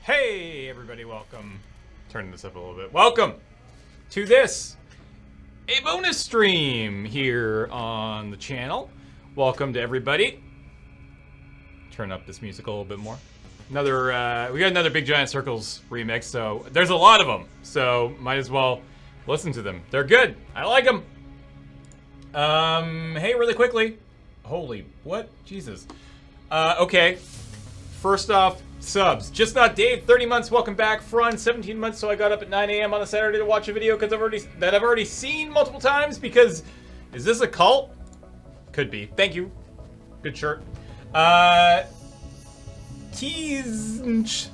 Hey everybody, welcome. Turning this up a little bit. Welcome to this, a bonus stream here on the channel. Welcome to everybody. Turn up this music a little bit more. We got another Big Giant Circles remix, so there's a lot of them. So might as well listen to them. They're good. I like them. Hey, really quickly. Holy, what? Jesus. Okay. First off, subs. Just Not Dave, 30 months, welcome back. Fron, 17 months, so I got up at 9 a.m. on a Saturday to watch a video because I've already seen multiple times because, is this a cult? Could be. Thank you. Good shirt. Tease,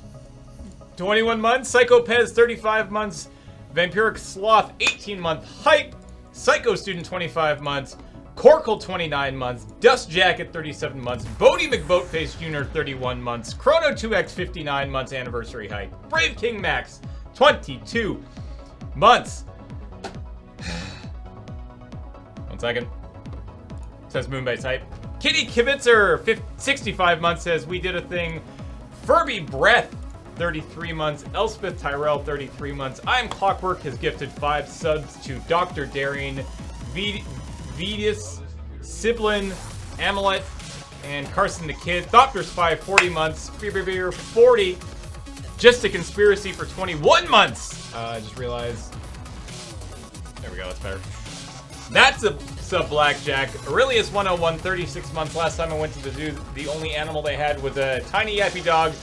21 months. Psycho Pez, 35 months. Vampiric Sloth, 18-month. Hype. Psycho Student, 25 months. Corkle, 29 months. Dust Jacket, 37 months. Bodie McBoatface Jr., 31 months. Chrono 2X, 59 months anniversary hype. Brave King Max, 22 months. 1 second. Says Moonbase hype. Kitty Kibitzer, 65 months, says we did a thing. Furby Breath, 33 months. Elspeth Tyrell, 33 months. I'm Clockwork has gifted 5 subs to Dr. Daring, Vetus, Siblin, Amulet, and Carson the Kid. Thopters 5, 40 months. Beer, 40. Just a Conspiracy for 21 months. I just realized. There we go, that's better. That's a sub Blackjack. Aurelius 101, 36 months. Last time I went to the zoo, the only animal they had was a tiny yappy dog.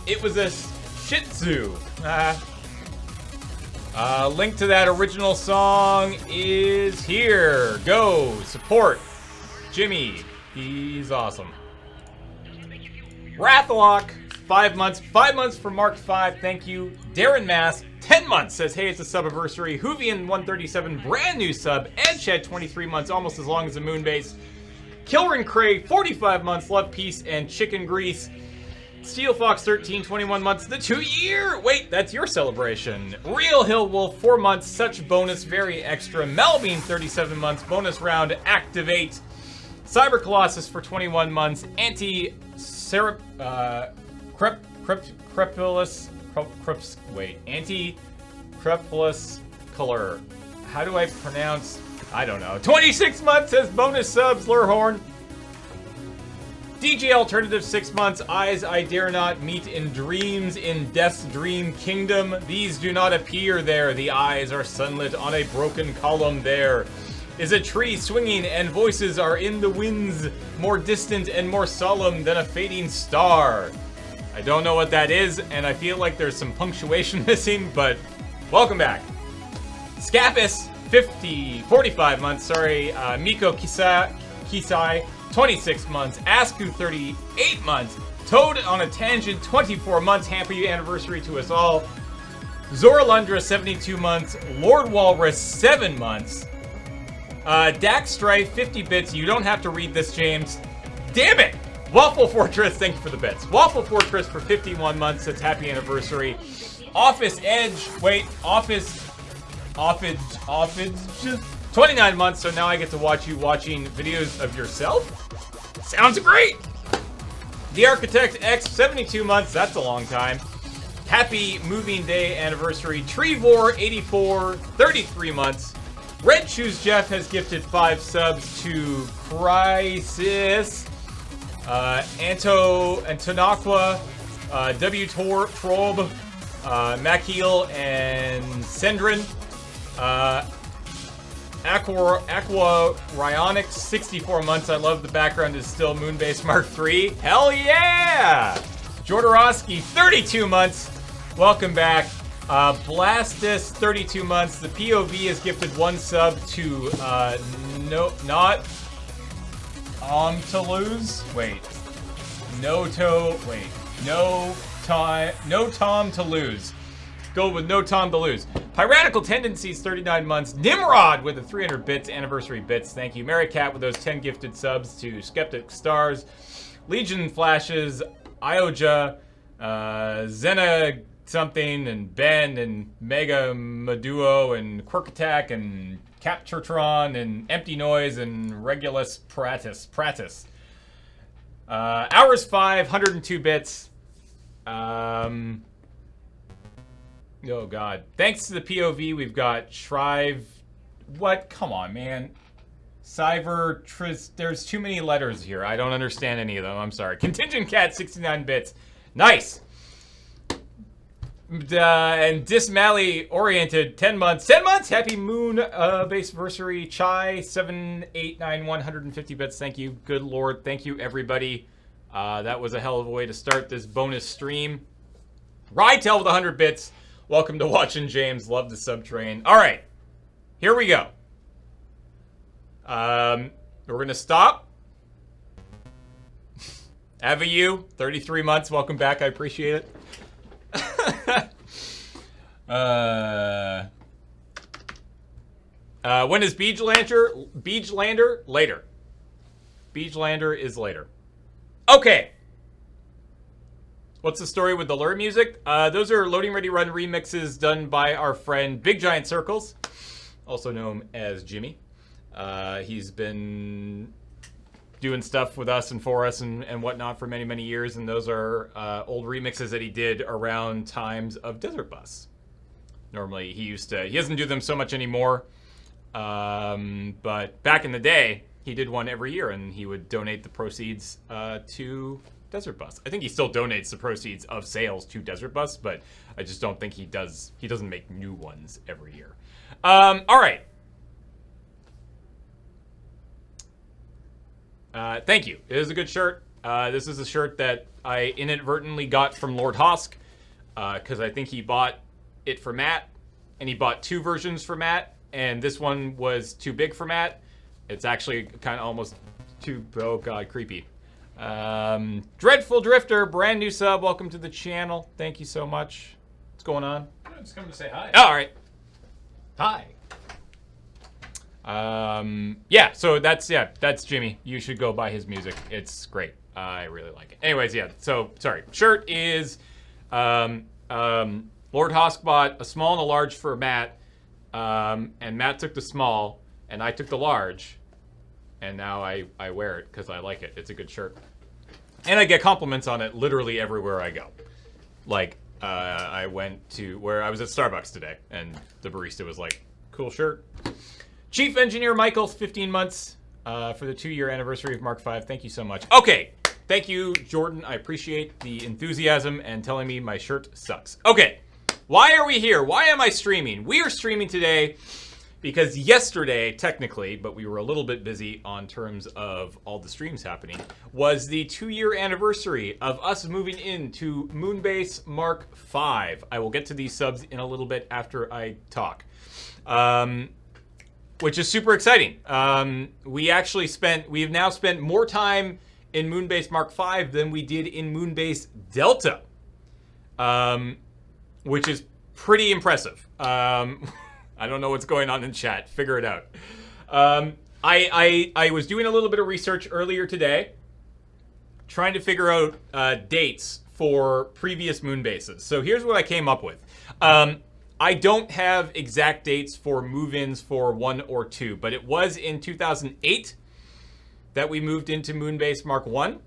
It was a Shih Tzu. Link to that original song is here. Go support Jimmy. He's awesome. Rathlock, 5 months. 5 months for Mk5. Thank you. Darren Mass, 10 months. Says, hey, it's a sub-anniversary. Hoovian 137, brand new sub. Edshed, 23 months, almost as long as the Moonbase. Kilrin Craig, 45 months. Love, Peace, and Chicken Grease. Steel Fox 13, 21 months. The 2-year! Wait, that's your celebration. Real Hill Wolf, 4 months. Such bonus, very extra. Melbean, 37 months. Bonus round, activate. Cyber Colossus for 21 months. Anti-Crepulus Color. How do I pronounce? I don't know. 26 months as bonus subs, Lurhorn. DJ Alternative, 6 months. Eyes I dare not meet in dreams in Death's dream kingdom. These do not appear there. The eyes are sunlit on a broken column. There is a tree swinging and voices are in the winds, more distant and more solemn than a fading star. I don't know what that is, and I feel like there's some punctuation missing, but welcome back. Scapus, 45 months. Sorry. Miko Kisai, 26 months. Asku, 38 months. Toad on a Tangent, 24 months. Happy anniversary to us all. Zoralundra, 72 months. Lord Walrus, 7 months. Dax Strife, 50 bits. You don't have to read this, James. Damn it! Waffle Fortress, thank you for the bits. Waffle Fortress for 51 months. That's happy anniversary. Office Edge, wait, Office, 29 months, so now I get to watch you watching videos of yourself? Sounds great! The Architect X, 72 months, that's a long time. Happy Moving Day anniversary. Trevor, 84, 33 months. Red Shoes Jeff has gifted 5 subs to Crisis. Antonaqua, W. Trob, Makil, and Sendrin. Aqua Ryonics, 64 months. I love the background is still Moonbase Mark III. Hell yeah! Jodorowsky, 32 months. Welcome back. Blastus, 32 months. The POV has gifted 1 sub to to lose. Wait. No Tom to lose. Go with no Tom to lose. Piratical Tendencies, 39 months. Nimrod with the 300 bits, anniversary bits. Thank you. Mary Cat with those 10 gifted subs to Skeptic Stars. Legion Flashes, Ioja, Zena something, and Ben, and Mega Maduo, and Quirk Attack, and Capturetron, and Empty Noise, and Regulus Pratis. Hours 5, 102 bits. Oh, God. Thanks to the POV, we've got Shrive. What? Come on, man. Cyber. There's too many letters here. I don't understand any of them. I'm sorry. Contingent Cat, 69 bits. Nice. And Dismally Oriented, 10 months. 10 months! Happy Moon base anniversary. Chai, 7891, 150 bits. Thank you. Good Lord. Thank you, everybody. That was a hell of a way to start this bonus stream. Rytel with 100 bits. Welcome to Watching James. Love the subtrain. All right. Here we go. We're going to stop. Avayu, 33 months. Welcome back. I appreciate it. When is Beachlander? Later. Beachlander is later. Okay. What's the story with the lure music? Those are Loading Ready Run remixes done by our friend Big Giant Circles, also known as Jimmy. He's been doing stuff with us and for us and whatnot for many, many years, and those are old remixes that he did around times of Desert Bus. Normally, he doesn't do them so much anymore, but back in the day, he did one every year, and he would donate the proceeds to Desert Bus. I think he still donates the proceeds of sales to Desert Bus, but I just don't think he doesn't make new ones every year. All right. Thank you. It is a good shirt. This is a shirt that I inadvertently got from Lord Hosk, because I think he bought it for Matt, and he bought two versions for Matt, and this one was too big for Matt. It's actually kind of almost too, oh God, creepy. Dreadful Drifter, brand new sub. Welcome to the channel. Thank you so much. What's going on? I'm just coming to say hi. Oh, all right. Hi. Yeah, so that's Jimmy. You should go buy his music. It's great. I really like it. Anyways, yeah, so, sorry. Shirt is, Lord Hosk bought a small and a large for Matt, and Matt took the small, and I took the large, and now I wear it because I like it. It's a good shirt. And I get compliments on it literally everywhere I go. Like, I went to where I was at Starbucks today, and the barista was like, cool shirt. Chief Engineer Michaels, 15 months for the 2-year anniversary of Mk5. Thank you so much. Okay, thank you, Jordan. I appreciate the enthusiasm and telling me my shirt sucks. Okay, why are we here? Why am I streaming? We are streaming today because yesterday, technically, but we were a little bit busy on terms of all the streams happening, was the 2-year anniversary of us moving into Moonbase Mk5. I will get to these subs in a little bit after I talk. Which is super exciting. We have now spent more time in Moonbase Mk5 than we did in Moonbase Delta. Which is pretty impressive. I don't know what's going on in chat. Figure it out. I was doing a little bit of research earlier today, trying to figure out dates for previous Moonbases. So here's what I came up with. I don't have exact dates for move-ins for 1 or 2, but it was in 2008 that we moved into Moonbase Mk1.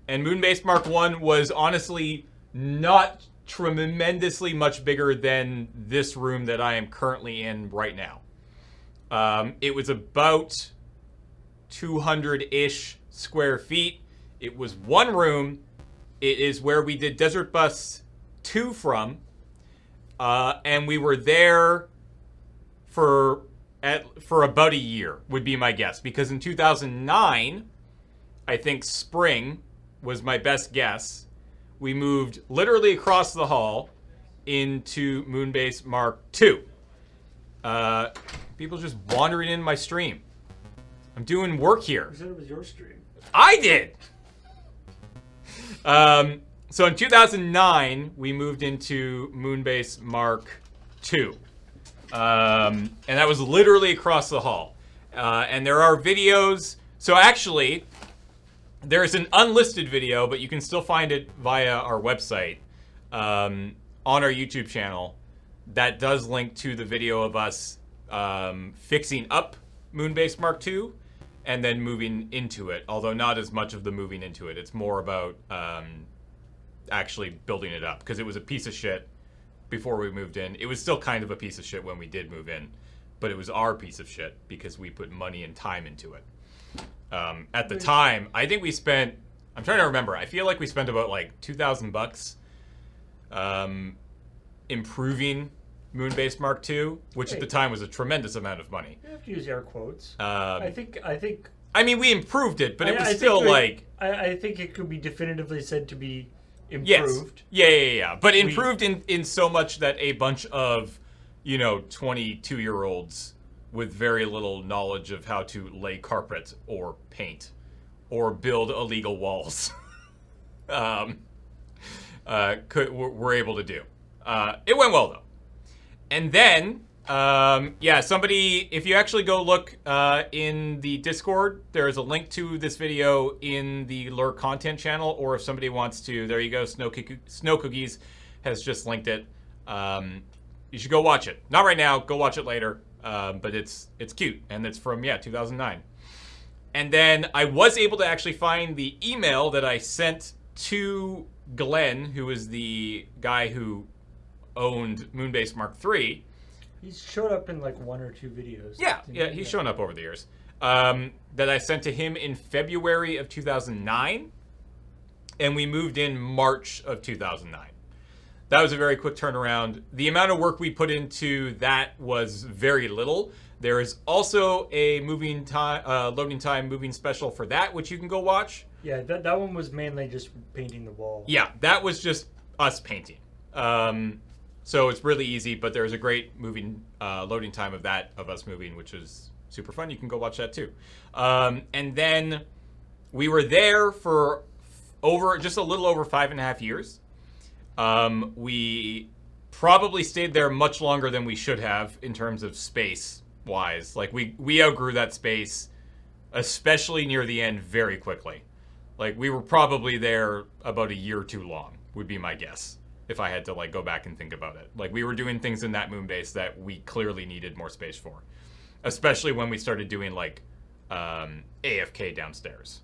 And Moonbase Mk1 was honestly not tremendously much bigger than this room that I am currently in right now. It was about 200-ish square feet. It was one room. It is where we did Desert Bus 2 from. And we were there for about a year, would be my guess. Because in 2009, I think spring was my best guess, we moved literally across the hall into Moonbase Mk2. People just wandering in my stream. I'm doing work here. You said it was your stream. I did! So in 2009, we moved into Moonbase Mk2. And that was literally across the hall. And there are videos. So actually, there's an unlisted video, but you can still find it via our website on our YouTube channel that does link to the video of us fixing up Moonbase Mk2 and then moving into it. Although not as much of the moving into it. It's more about actually building it up because it was a piece of shit before we moved in. It was still kind of a piece of shit when we did move in, but it was our piece of shit because we put money and time into it. At the time, I think we spent, I'm trying to remember, I feel like we spent about like $2,000 improving Moonbase Mark II, which at the time was a tremendous amount of money. You have to use air quotes. I think. I mean, we improved it, but it was I think it could be definitively said to be improved. Yes. Yeah. But improved in so much that a bunch of, 22-year-olds with very little knowledge of how to lay carpet or paint or build illegal walls were able to do. It went well, though. And then, somebody, if you actually go look in the Discord, there is a link to this video in the Lure content channel, or if somebody wants to, there you go, Snow Cookies has just linked it. You should go watch it. Not right now, go watch it later, but it's cute, and it's from, 2009. And then I was able to actually find the email that I sent to Glenn, who is the guy who owned Moonbase Mark III. He's showed up in like one or two videos. Yeah, he's shown up over the years. That I sent to him in February of 2009, and we moved in March of 2009. That was a very quick turnaround. The amount of work we put into that was very little. There is also a loading time moving special for that, which you can go watch. Yeah, that one was mainly just painting the wall. Yeah, that was just us painting. So it's really easy, but there's a great loading time of us moving, which is super fun. You can go watch that too. And then we were there for just a little over 5.5 years. We probably stayed there much longer than we should have in terms of space wise. Like we outgrew that space, especially near the end, very quickly. Like we were probably there about a year too long, would be my guess, if I had to like go back and think about it. Like we were doing things in that Moonbase that we clearly needed more space for, especially when we started doing like AFK downstairs.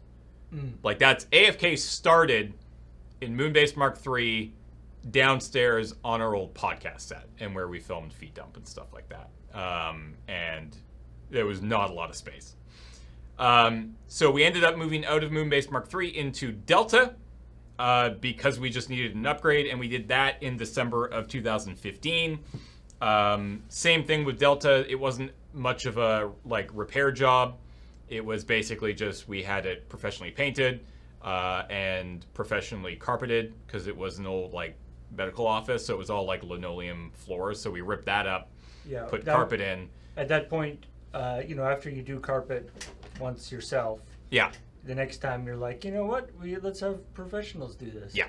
Like that's AFK started in Moonbase Mark III downstairs on our old podcast set and where we filmed Feet Dump and stuff like that. And there was not a lot of space. So we ended up moving out of Moonbase Mark III into Delta because we just needed an upgrade, and we did that in December of 2015. Same thing with Delta. It wasn't much of a repair job. It was basically just we had it professionally painted and professionally carpeted because it was an old medical office, so it was all linoleum floors. So we ripped that up, put carpet in. At that point, after you do carpet once yourself, the next time you're like, you know what, let's have professionals do this. Yeah.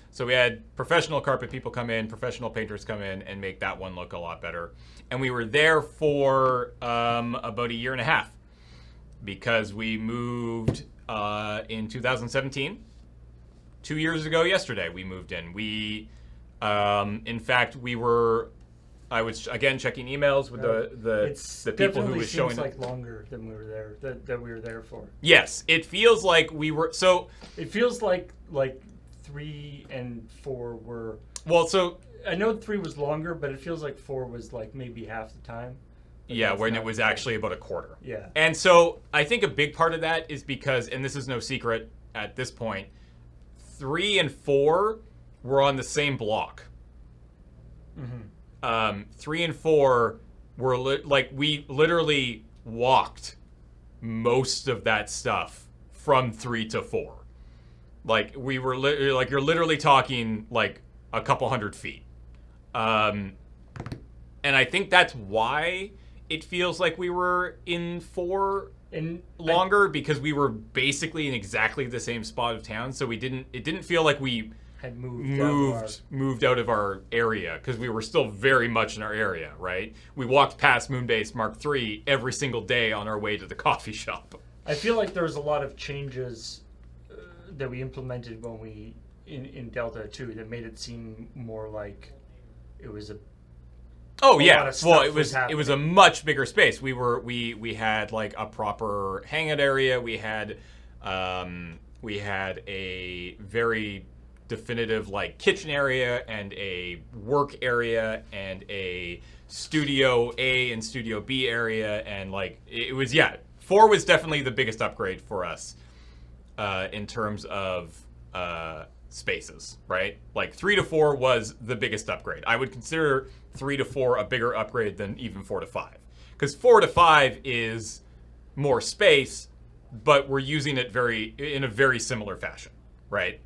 So we had professional carpet people come in, professional painters come in, and make that one look a lot better. And we were there for about a year and a half because we moved in 2017. 2 years ago yesterday, we moved in. In fact, I was again checking emails with the people who was showing up. It seems longer than we were there, that we were there for. Yes, it feels like we were, so. It feels like 3 and 4 were. Well, so. I know 3 was longer, but it feels like 4 was maybe half the time. Yeah, when it was actually about a quarter. Yeah. And so I think a big part of that is because, and this is no secret at this point, 3 and 4 were on the same block. 3 and 4 were we literally walked most of that stuff from 3 to 4. We were you're literally talking a couple hundred feet. And I think that's why it feels like we were in 4 longer, because we were basically in exactly the same spot of town. So it didn't feel like we had moved out of our area, because we were still very much in our area, right? We walked past Moonbase Mark III every single day on our way to the coffee shop. I feel like there was a lot of changes that we implemented when we in Delta too that made it seem more like it was a well, it was a much bigger space. We had a proper hangout area. We had a very definitive like kitchen area and a work area and a Studio A and Studio B area, and like it was 4 was definitely the biggest upgrade for us in terms of spaces, right? Like 3 to 4 was the biggest upgrade. I would consider 3 to 4 a bigger upgrade than even 4 to 5, because 4 to 5 is more space, but we're using it in a very similar fashion, right?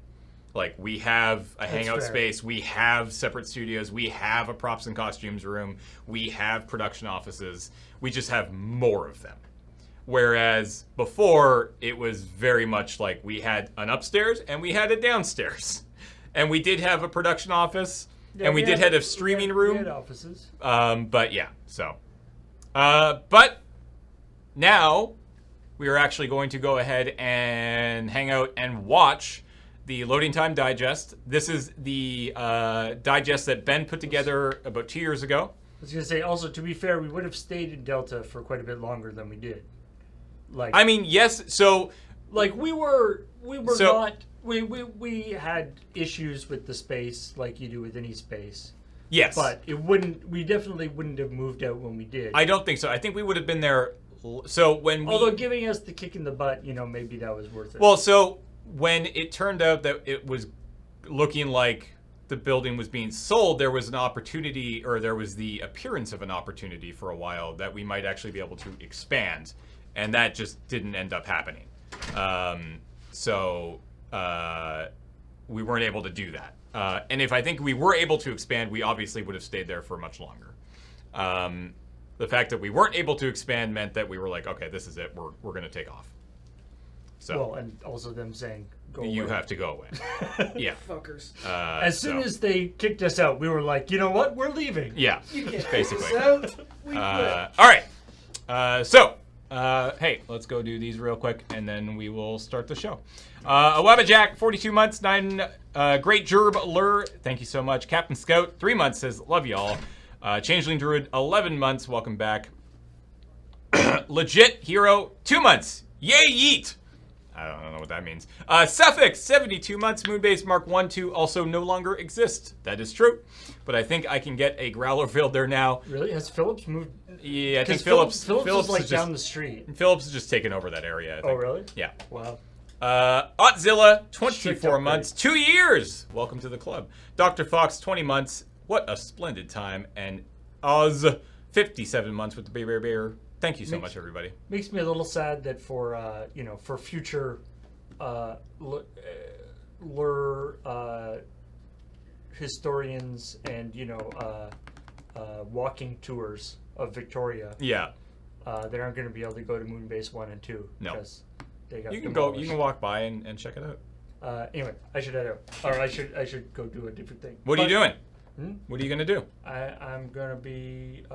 Like we have a hangout space, we have separate studios, we have a props and costumes room, we have production offices. We just have more of them. Whereas before, it was very much like we had an upstairs and we had a downstairs. And we did have a production office, and we did have a streaming room. We had offices. But yeah, so. But now we are actually going to go ahead and hang out and watch the Loading Time Digest. This is the digest that Ben put together about 2 years ago. I was going to say, also, to be fair, we would have stayed in Delta for quite a bit longer than we did. Like, I mean, yes, so... Like, we had issues with the space like you do with any space. Yes. But we definitely wouldn't have moved out when we did. I don't think so. I think we would have been there, so when we... Although giving us the kick in the butt, maybe that was worth it. Well, so when it turned out that it was looking like the building was being sold, there was an opportunity, or there was the appearance of an opportunity for a while that we might actually be able to expand, and that just didn't end up happening. So we weren't able to do that. And if I think we were able to expand, we obviously would have stayed there for much longer. The fact that we weren't able to expand meant that we were like, okay, this is it. We're going to take off. So, well, and also them saying, go away. You have to go away. Yeah. Fuckers. As soon as they kicked us out, we were like, you know what? We're leaving. Yeah, You can't basically. kick us out. We quit. All right. Hey, let's go do these real quick, and then we will start the show. Aweba Jack, 42 months, 9. Great Gerb Lur, thank you so much. Captain Scout, 3 months, says, love y'all. Changeling Druid, 11 months, welcome back. Legit Hero, 2 months. Yay, yeet. I don't know what that means. Suffix, 72 months. Moonbase Mark 1, 2 also no longer exist. That is true. But I think I can get a Growler field there now. Really? Has Phillips moved? Yeah, I think Phillips is like down the street. Phillips has just taken over that area, I think. Oh, really? Yeah. Wow. Otzilla, 24 months. 2 years. Welcome to the club. Dr. Fox, 20 months. What a splendid time. And Oz, 57 months with the bear. Thank you so much, everybody. Makes me a little sad that for for future lure historians and walking tours of Victoria. Yeah. They aren't going to be able to go to Moonbase 1 and 2. No. Because they got You can demolished. go. You can walk by and check it out. Anyway, I should head out, or I should go do a different thing. What are you doing? Hmm? What are you gonna do? I'm gonna be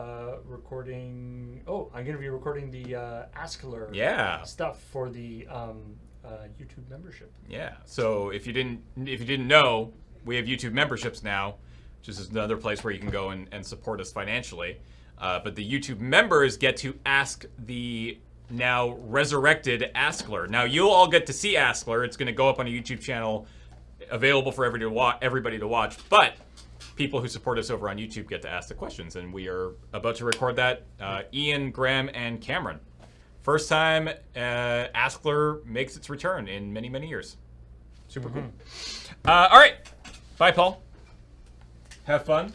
recording. Oh, I'm gonna be recording the Askler stuff for the YouTube membership. Yeah. So if you didn't know, we have YouTube memberships now, which is another place where you can go and support us financially. But the YouTube members get to ask the now resurrected Askler. Now you'll all get to see Askler. It's gonna go up on a YouTube channel, available for everybody to watch. But people who support us over on YouTube get to ask the questions, and we are about to record that. Ian, Graham, and Cameron. First time Askler makes its return in many, many years. Super cool. All right. Bye, Paul. Have fun.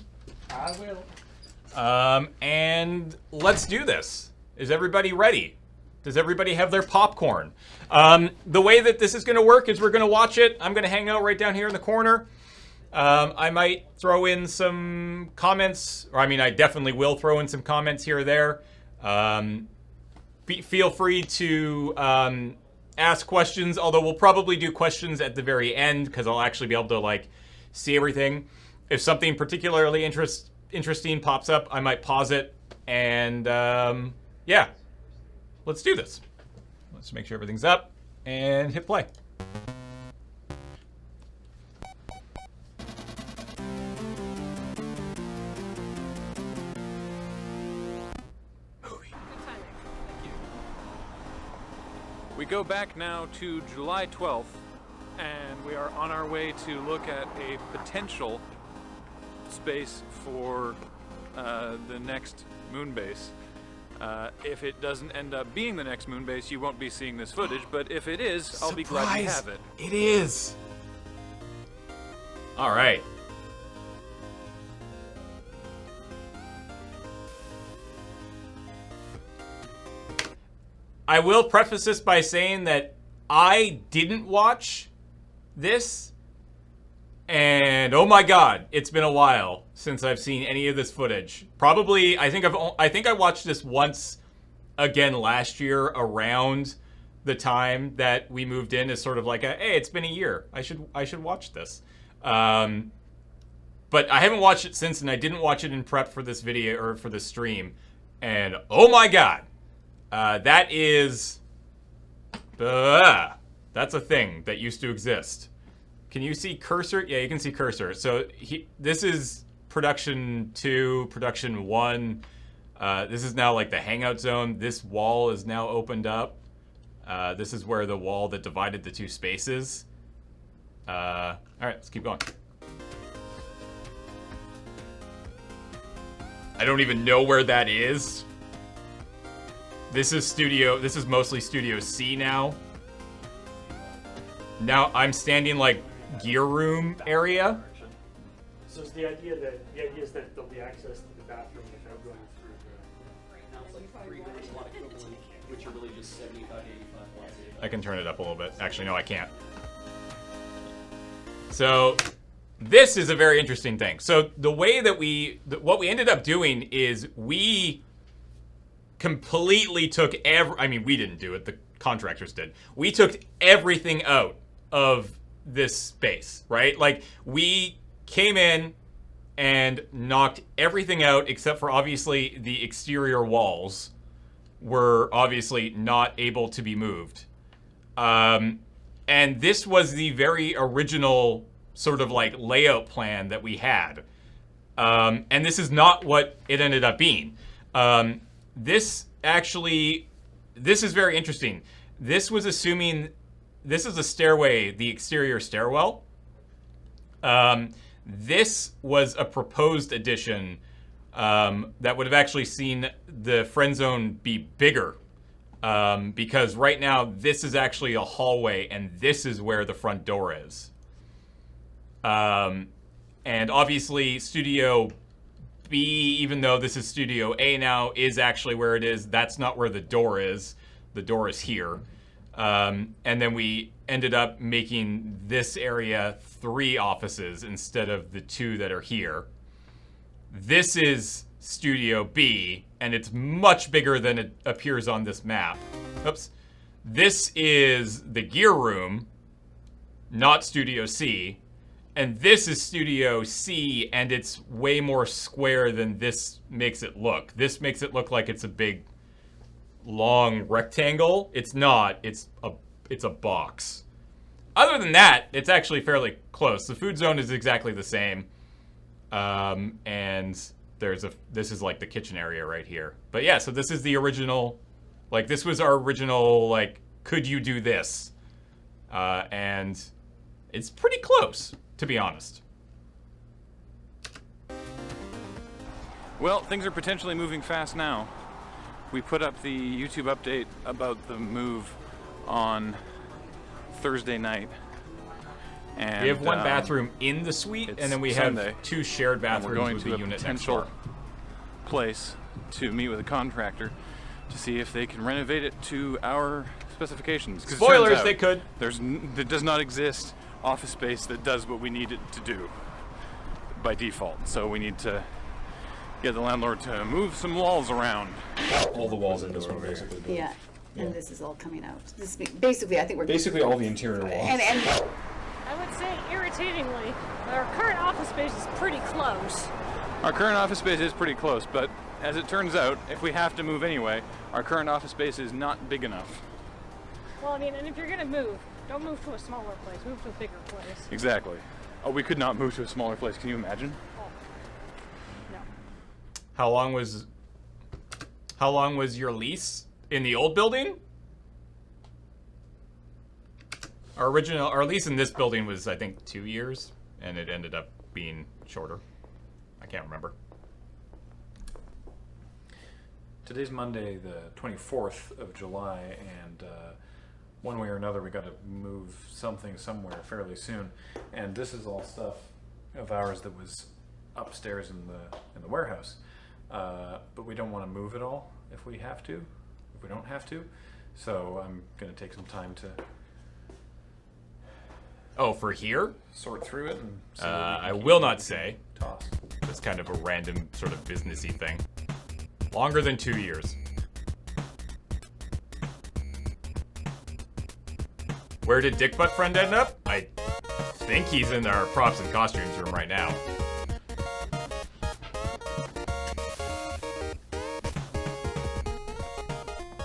I will. And let's do this. Is everybody ready? Does everybody have their popcorn? The way that this is going to work is we're going to watch it. I'm going to hang out right down here in the corner. I might throw in some comments, or I definitely will throw in some comments here or there. Feel free to ask questions, although we'll probably do questions at the very end because I'll actually be able to see everything. If something particularly interesting pops up, I might pause it, and yeah, let's do this. Let's make sure everything's up and hit play. We go back now to July 12th, and we are on our way to look at a potential space for the next Moonbase. If it doesn't end up being the next Moonbase, you won't be seeing this footage, but if it is, I'll be glad you have it. It is! Alright. I will preface this by saying that I didn't watch this, and oh my god, it's been a while since I've seen any of this footage. Probably, I think I watched this once again last year around the time that we moved in, as sort of like a, hey, it's been a year. I should watch this. But I haven't watched it since, and I didn't watch it in prep for this video or for this stream. And oh my god. That is... that's a thing that used to exist. Can you see cursor? Yeah, you can see cursor. So this is production 2, production 1. This is now like the hangout zone. This wall is now opened up. This is where the wall that divided the two spaces. All right, let's keep going. I don't even know where that is. This is mostly Studio C now. Now I'm standing like gear room area. So it's the idea is that there'll be access to the bathroom without going through the... Right now it's like 3 doors, a lot equivalent, which are really just 75, 85 plus. I can turn it up a little bit. Actually, no, I can't. So this is a very interesting thing. So the way that what we ended up doing is we completely took we didn't do it, the contractors did. We took everything out of this space, right? Like, we came in and knocked everything out except for, obviously, the exterior walls were obviously not able to be moved. And this was the very original sort of like layout plan that we had. And this is not what it ended up being. This is very interesting. This was assuming, this is a stairway, the exterior stairwell. This was a proposed addition that would have actually seen the friend zone be bigger. Because right now, this is actually a hallway, and this is where the front door is. And obviously, Studio B, even though this is Studio A now, is actually where it is. That's not where the door is. The door is here. And then we ended up making this area 3 offices instead of the 2 that are here. This is Studio B, and it's much bigger than it appears on this map. Oops. This is the gear room, not Studio C. And this is Studio C, and it's way more square than this makes it look. This makes it look like it's a big, long rectangle. It's not. It's a box. Other than that, it's actually fairly close. The food zone is exactly the same. And this is like the kitchen area right here. But yeah, so this is the original, like, this was our original, like, could you do this? And it's pretty close, to be honest. Well, things are potentially moving fast now. We put up the YouTube update about the move on Thursday night. And we have one bathroom in the suite, and then we Sunday, have 2 shared bathrooms with the unit next door. Place to meet with a contractor to see if they can renovate it to our specifications. Spoilers, they could. There does not exist office space that does what we need it to do by default. So we need to get the landlord to move some walls around. All the walls in this one basically. Yeah, and this is all coming out. This basically, I think we're Basically all the interior walls. and I would say, irritatingly, our current office space is pretty close. Our current office space is pretty close, but as it turns out, if we have to move anyway, our current office space is not big enough. Well, I mean, and if you're gonna move, don't move to a smaller place, move to a bigger place. Exactly. Oh, we could not move to a smaller place. Can you imagine? Oh. No. How long was your lease in the old building? Our original, or at least in this building, was I think 2 years, and it ended up being shorter. I can't remember. Today's Monday, the 24th of July, and one way or another, we got to move something somewhere fairly soon. And this is all stuff of ours that was upstairs in the warehouse. But we don't want to move it all if we have to, if we don't have to. So I'm going to take some time to. Oh, for here? Sort through it and see I will not say. Toss. It's kind of a random sort of businessy thing. Longer than 2 years. Where did Dick Butt Friend end up? I think he's in our props and costumes room right now.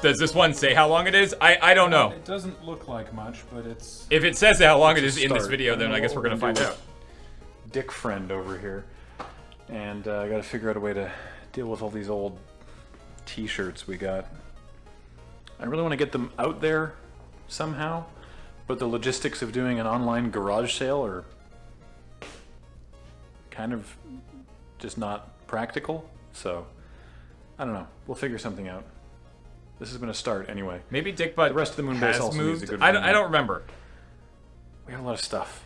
Does this one say how long it is? I don't know. It doesn't look like much, but it's... If it says how long it is in this start. video, then I guess we're going to find out. Dick Friend over here. And I got to figure out a way to deal with all these old t-shirts we got. I really want to get them out there somehow, but the logistics of doing an online garage sale are kind of just not practical. So, I don't know. We'll figure something out. This has been a start, anyway. Maybe Dick Butt The rest of the Moonbase has also moved. needs a good I renewal. don't remember. We have a lot of stuff.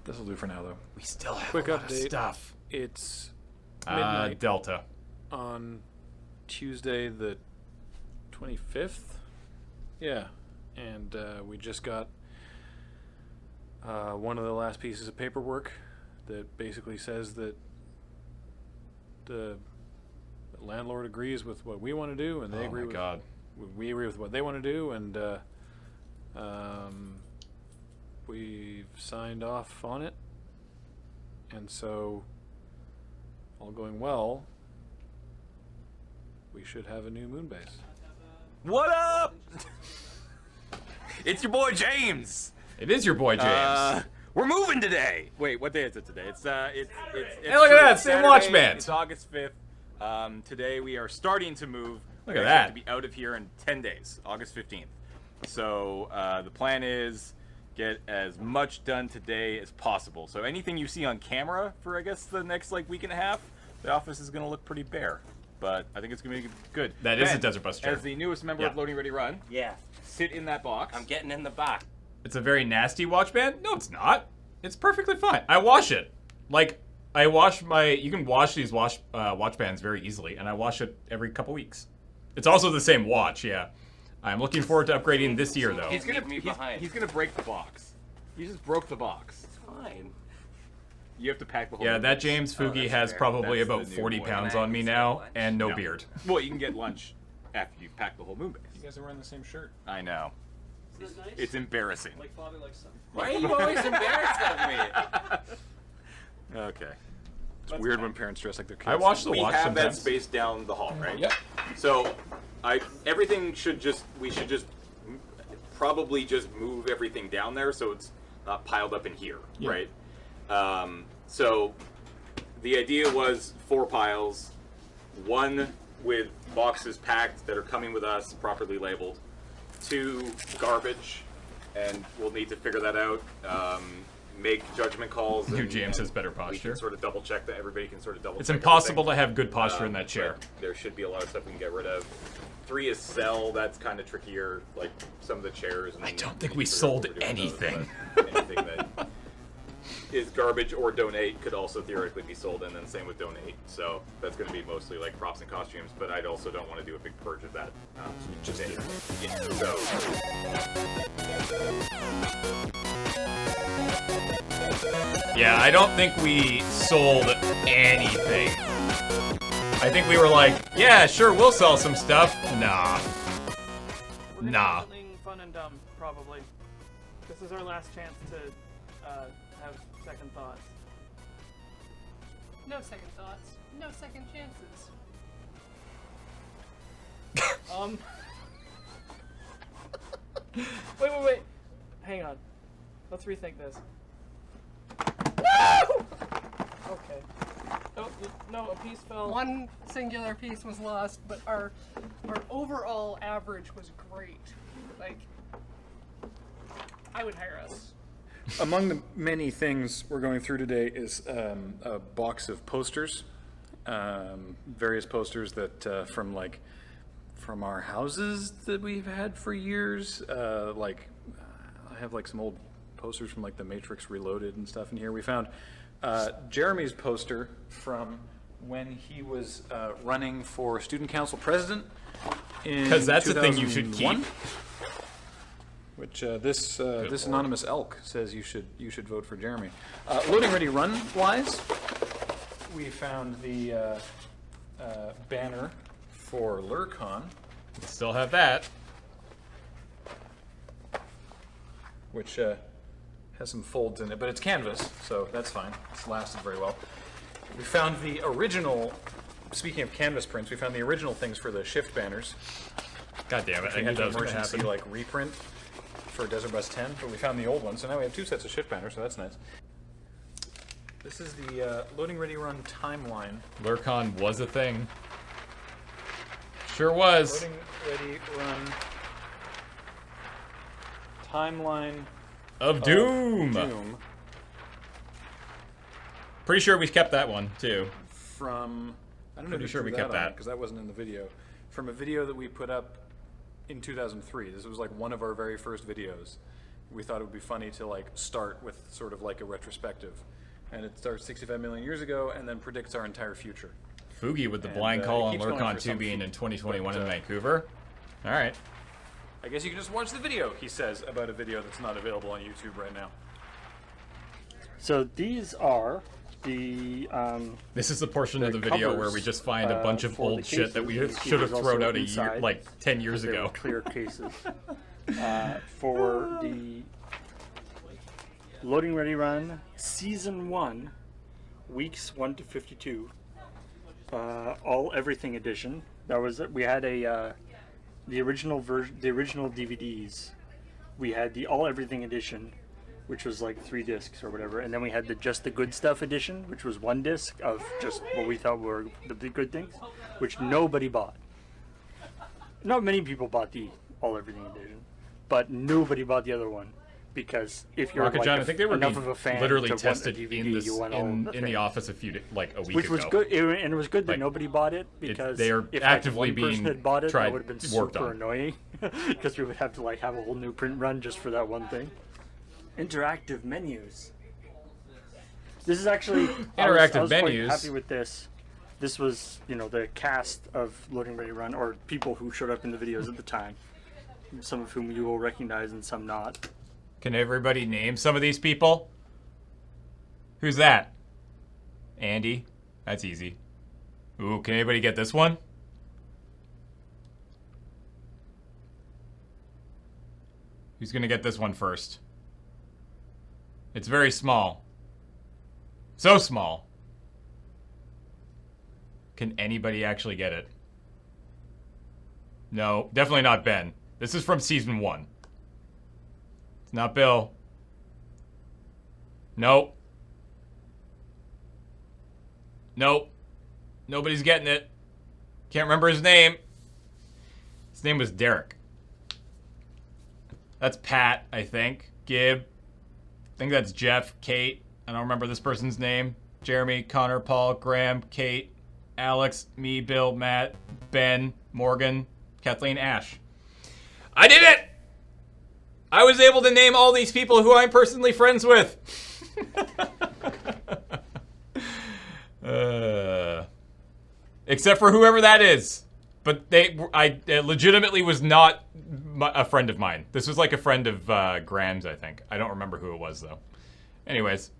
This will do for now, though. We still have Quick a lot of update. stuff. It's midnight Delta. on Tuesday the 25th. Yeah, and we just got one of the last pieces of paperwork that basically says that the landlord agrees with what we want to do, and they agree with we agree with what they want to do, and we've signed off on it, and so all going well, we should have a new Moonbase. What up? It's your boy James. It is your boy James. We're moving today. Wait, what day is it today? It's Hey, look at that, same watch band. It's August 5th. Today we are starting to move. Look We at actually have that. to be out of here in 10 days, August 15th. So the plan is get as much done today as possible. So anything you see on camera for, I guess, the next week and a half, the office is going to look pretty bare. But I think it's going to be good. That is Ben, a Desert Bus chair. As the newest member Yeah. of Loading Ready Run, sit in that box. I'm getting in the back. It's a very nasty watch band? No, it's not. It's perfectly fine. I wash it. I wash you can wash these watch bands very easily, and I wash it every couple weeks. It's also the same watch, yeah. I'm looking forward to upgrading this year, though. He's gonna break the box. He just broke the box. It's fine. You have to pack the whole. Yeah, Moonbase. that James Fugi that's has fair. probably That's about the new 40 boy. pounds Can I on me have now, lunch? and no No. beard. Well, you can get lunch after you pack the whole Moonbase. You guys are wearing the same shirt. I know. Is that nice? It's embarrassing. Like father, like son. Why are you always embarrassed of me? Okay. It's weird when parents dress like their kids. I watch the we watch have sometimes. that space down the hall, right? Yep. So, everything should just probably just move everything down there so it's not piled up in here, right? So the idea was 4 piles, 1 with boxes packed that are coming with us, properly labeled, 2 garbage, and we'll need to figure that out. Make judgment calls. New and- James has better We posture. can sort of double check that everybody can sort of double It's check impossible to everything. have good posture in that chair. But there should be a lot of stuff we can get rid of. 3 is sell. That's kind of trickier, like some of the chairs. And I don't think need we to figure out sold what we're doing with those, anything. but anything that is garbage or donate could also theoretically be sold, and then same with donate. So that's going to be mostly like props and costumes, but I also don't want to do a big purge of that. Just today. Yeah. So. Yeah, I don't think we sold anything. I think we were like, yeah, sure, we'll sell some stuff. Nah. We're gonna Nah. do something fun and dumb, probably. This is our last chance to have second thoughts. No second thoughts. No second chances. Wait. Hang on. Let's rethink this. No! Okay. Oh, no, a piece fell. One singular piece was lost, but our overall average was great. Like, I would hire us. Among the many things we're going through today is a box of posters, various posters that from our houses that we've had for years. I have like some old posters from like The Matrix Reloaded and stuff in here. We found Jeremy's poster from when he was running for student council president. Because that's the thing you should keep. Which this anonymous elk says you should vote for Jeremy. Loading ready run wise, we found the banner for LurCon. We still have that. Which has some folds in it, but it's canvas, so that's fine. It's lasted very well. We found the original. Speaking of canvas prints, we found the original things for the shift banners. God damn it! I We knew had that the was going to emergency happen. like reprint for Desert Bus 10, but we found the old one, so now we have 2 sets of shift banners, so that's nice. This is the loading ready run timeline. LurCon was a thing. Sure was. Loading ready run timeline Of Doom. Pretty sure we kept that one too. From I don't know. Pretty sure we kept that because that wasn't in the video. From a video that we put up in 2003. This was like one of our very first videos. We thought it would be funny to like start with sort of like a retrospective, and it starts 65 million years ago and then predicts our entire future. Foogie with the And, blind it call on keeps going LurCon for 2 some being in 2021 but, in Vancouver. All right. I guess you can just watch the video, he says, about a video that's not available on YouTube right now. So these are the This is the portion of the video where we covers, just find a bunch of for the old shit that we cases. should have There's thrown also out a year, inside, like 10 years they were ago. clear cases. For the Loading Ready Run Season 1, Weeks 1 to 52, All Everything Edition. That was we had a the original version, the original DVDs. We had the All Everything Edition, which was like 3 discs or whatever, and then we had the Just the Good Stuff edition, which was 1 disc of just what we thought were the good things, which nobody bought. Not many people bought the All Everything edition, but nobody bought the other one, because if you're Rocket like John, I think they were enough being of a fan literally to want tested a DVD, in this you want all in the the thing. office a week Which ago. was good, and it was good that Like, nobody bought it, because they are if actively like one person being had bought it, tried- that would have been worked super on. annoying, because we would have to like have a whole new print run just for that one thing. Interactive menus. This is actually I was Interactive menus. quite happy with this. This was, the cast of Loading Ready Run, or people who showed up in the videos at the time. Some of whom you will recognize and some not. Can everybody name some of these people? Who's that? Andy. That's easy. Ooh, can anybody get this one? Who's gonna get this one first? It's very small. So small. Can anybody actually get it? No, definitely not Ben. This is from season 1. It's not Bill. Nope. Nope. Nobody's getting it. Can't remember his name. His name was Derek. That's Pat, I think. Gib. I think that's Jeff, Kate. I don't remember this person's name. Jeremy, Connor, Paul, Graham, Kate, Alex, me, Bill, Matt, Ben, Morgan, Kathleen, Ash. I did it! I was able to name all these people who I'm personally friends with. Except for whoever that is. But I legitimately was not a friend of mine. This was like a friend of Graham's, I think. I don't remember who it was, though. Anyways.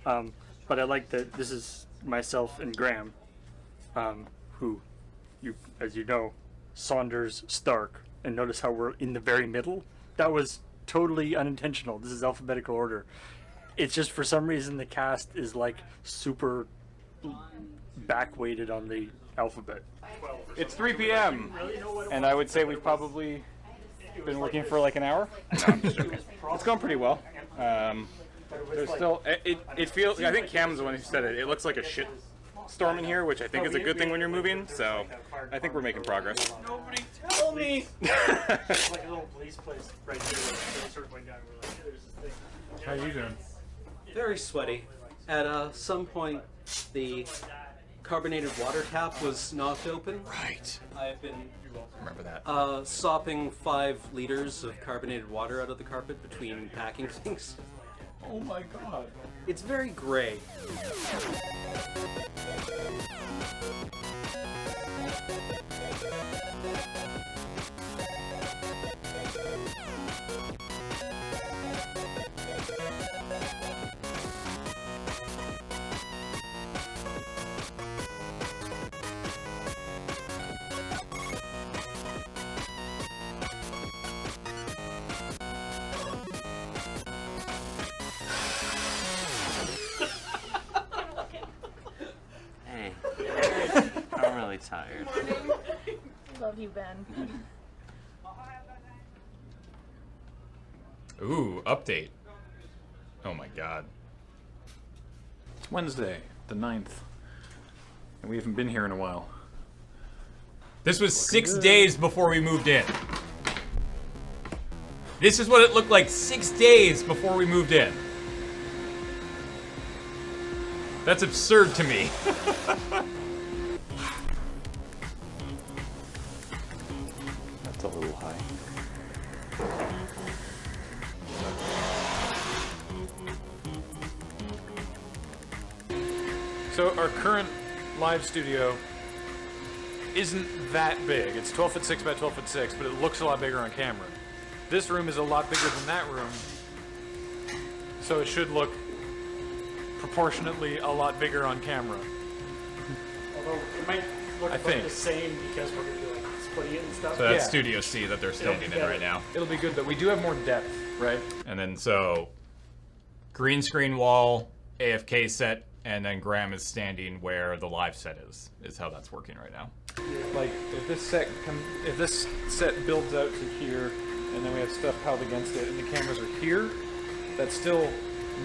But I like that this is myself and Graham, who, as you know, Saunders, Stark, and notice how we're in the very middle? That was totally unintentional. This is alphabetical order. It's just for some reason the cast is like super back-weighted on the alphabet. It's 3 p.m. and I would say we've probably been working for like an hour. No, I'm just joking. It's going pretty well. There's still it feels. I think Cam's the one who said it. It looks like a shit storming here, which I think is a good thing when you're moving. So I think we're making progress. Nobody tell me! It's like a little police place right here. Circling down. We're like, hey, there's this thing. How you doing? Very sweaty. At some point, the carbonated water tap was knocked open. Right. I've been Remember that. sopping 5 liters of carbonated water out of the carpet between packing things. Oh my god. It's very gray. Hey, I'm really tired. Love you, Ben. Ooh, update. Oh my god. It's Wednesday, the 9th. And we haven't been here in a while. This was 6 days before we moved in. This is what it looked like 6 days before we moved in. That's absurd to me. That's a little high. So our current live studio isn't that big. It's 12 foot 6 by 12 foot 6, but it looks a lot bigger on camera. This room is a lot bigger than that room, so it should look proportionately a lot bigger on camera. Although it might look I about think. the same because we're going to be like splitting it and stuff. So that's Yeah. Studio C that they're standing in right now. It'll be good, but we do have more depth, right? And then so, green screen wall, AFK set, and then Graham is standing where the live set is how that's working right now. Like if this set builds out to here, and then we have stuff piled against it, and the cameras are here, that's still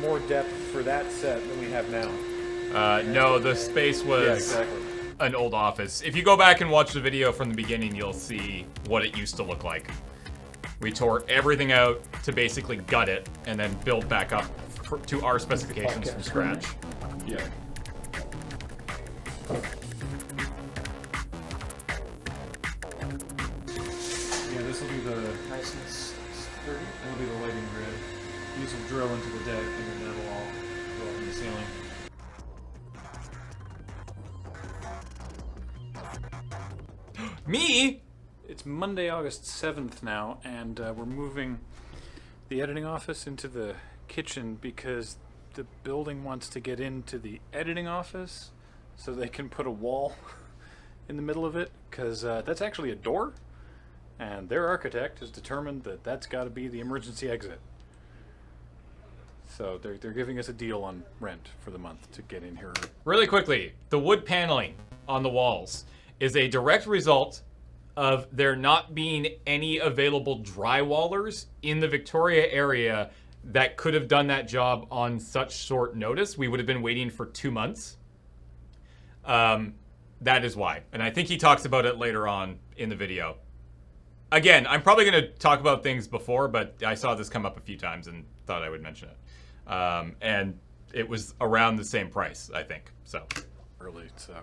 more depth for that set than we have now. No, the space was Yeah, exactly. an old office. If you go back and watch the video from the beginning, you'll see what it used to look like. We tore everything out to basically gut it, and then build back up to our specifications from scratch. Yeah. Yeah, this will be the Nice and sturdy. that'll be the lighting grid. These will drill into the deck, and then that'll all go up in the ceiling. Me? It's Monday, August 7th now, and we're moving the editing office into the kitchen because the building wants to get into the editing office so they can put a wall in the middle of it, because that's actually a door, and their architect has determined that that's got to be the emergency exit. So they're giving us a deal on rent for the month to get in here. Really quickly, the wood paneling on the walls is a direct result of there not being any available drywallers in the Victoria area that could have done that job on such short notice. We would have been waiting for 2 months. That is why. And I think he talks about it later on in the video. Again, I'm probably going to talk about things before, but I saw this come up a few times and thought I would mention it. And it was around the same price, I think. So Early, so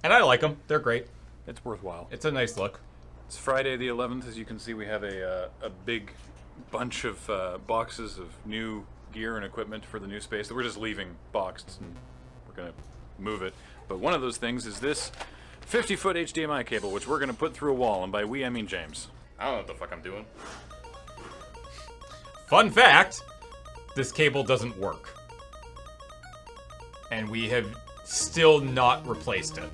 and I like them. They're great. it's worthwhile. It's a nice look. It's Friday the 11th. As you can see, we have a big bunch of boxes of new gear and equipment for the new space that we're just leaving boxed, and we're going to move it. But one of those things is this 50-foot HDMI cable, which we're going to put through a wall, and by we, I mean James. I don't know what the fuck I'm doing. Fun fact, this cable doesn't work. And we have still not replaced it.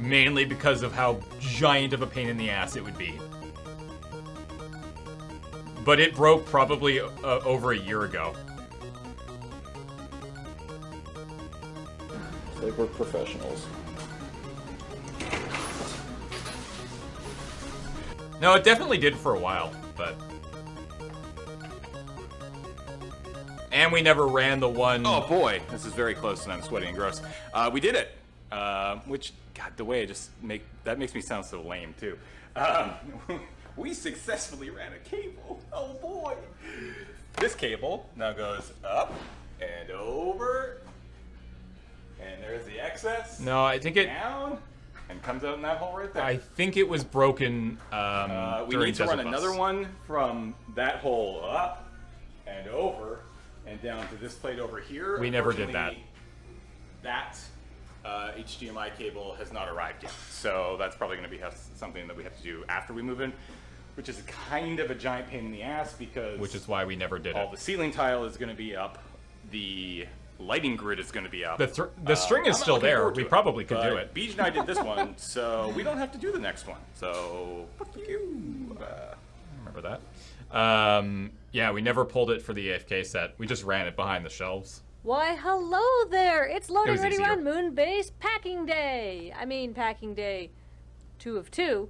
Mainly because of how giant of a pain in the ass it would be. But it broke probably over a year ago. They were professionals. No, it definitely did for a while, but... And we never ran the one. Oh boy, this is very close and I'm sweating and gross. We did it. Which, God, the way I just that makes me sound so lame too. We successfully ran a cable. Oh boy. This cable now goes up and over. And there's the excess. No, I think it down and comes out in that hole right there. I think it was broken. We need to run another one from that hole up and over and down to this plate over here. We never did that. That HDMI cable has not arrived yet, so that's probably going to be something that we have to do after we move in, which is kind of a giant pain in the ass because. Which is why we never did all the ceiling tile is going to be up. The lighting grid is going to be up. The string is still there. We probably could do it. Beej and I did this one, so we don't have to do the next one. So, fuck you. Remember that? Yeah, we never pulled it for the AFK set. We just ran it behind the shelves. Why, hello there! It's Loading was Ready easier. Run Moonbase Packing Day! Packing Day 2 of 2.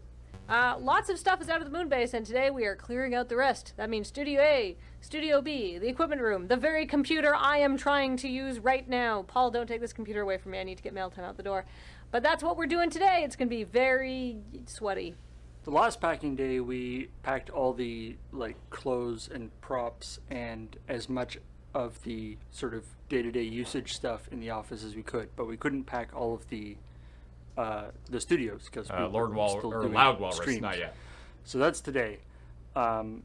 Lots of stuff is out of the Moonbase, and today we are clearing out the rest. That means Studio A, Studio B, the equipment room, the very computer I am trying to use right now. Paul, don't take this computer away from me. I need to get mail time out the door. But that's what we're doing today. It's going to be very sweaty. The last packing day, we packed all the clothes and props and as much of the sort of day-to-day usage stuff in the office as we could, but we couldn't pack all of the studios because Loud Walrus, not yet. So that's today. The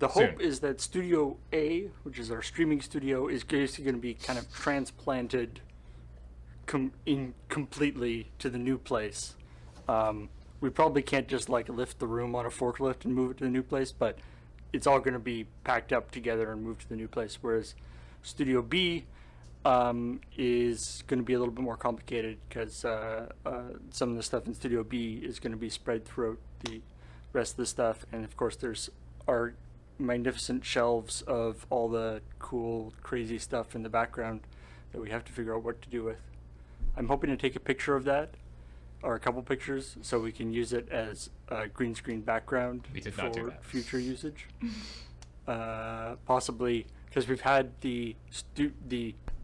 hope is that Studio A, which is our streaming studio, is basically going to be kind of transplanted completely to the new place. We probably can't just lift the room on a forklift and move it to the new place, but it's all going to be packed up together and moved to the new place. Whereas Studio B is going to be a little bit more complicated because some of the stuff in Studio B is going to be spread throughout the rest of the stuff. And of course, there's our magnificent shelves of all the cool, crazy stuff in the background that we have to figure out what to do with. I'm hoping to take a picture of that, or a couple pictures, so we can use it as a green screen background for future usage. Possibly because we've had the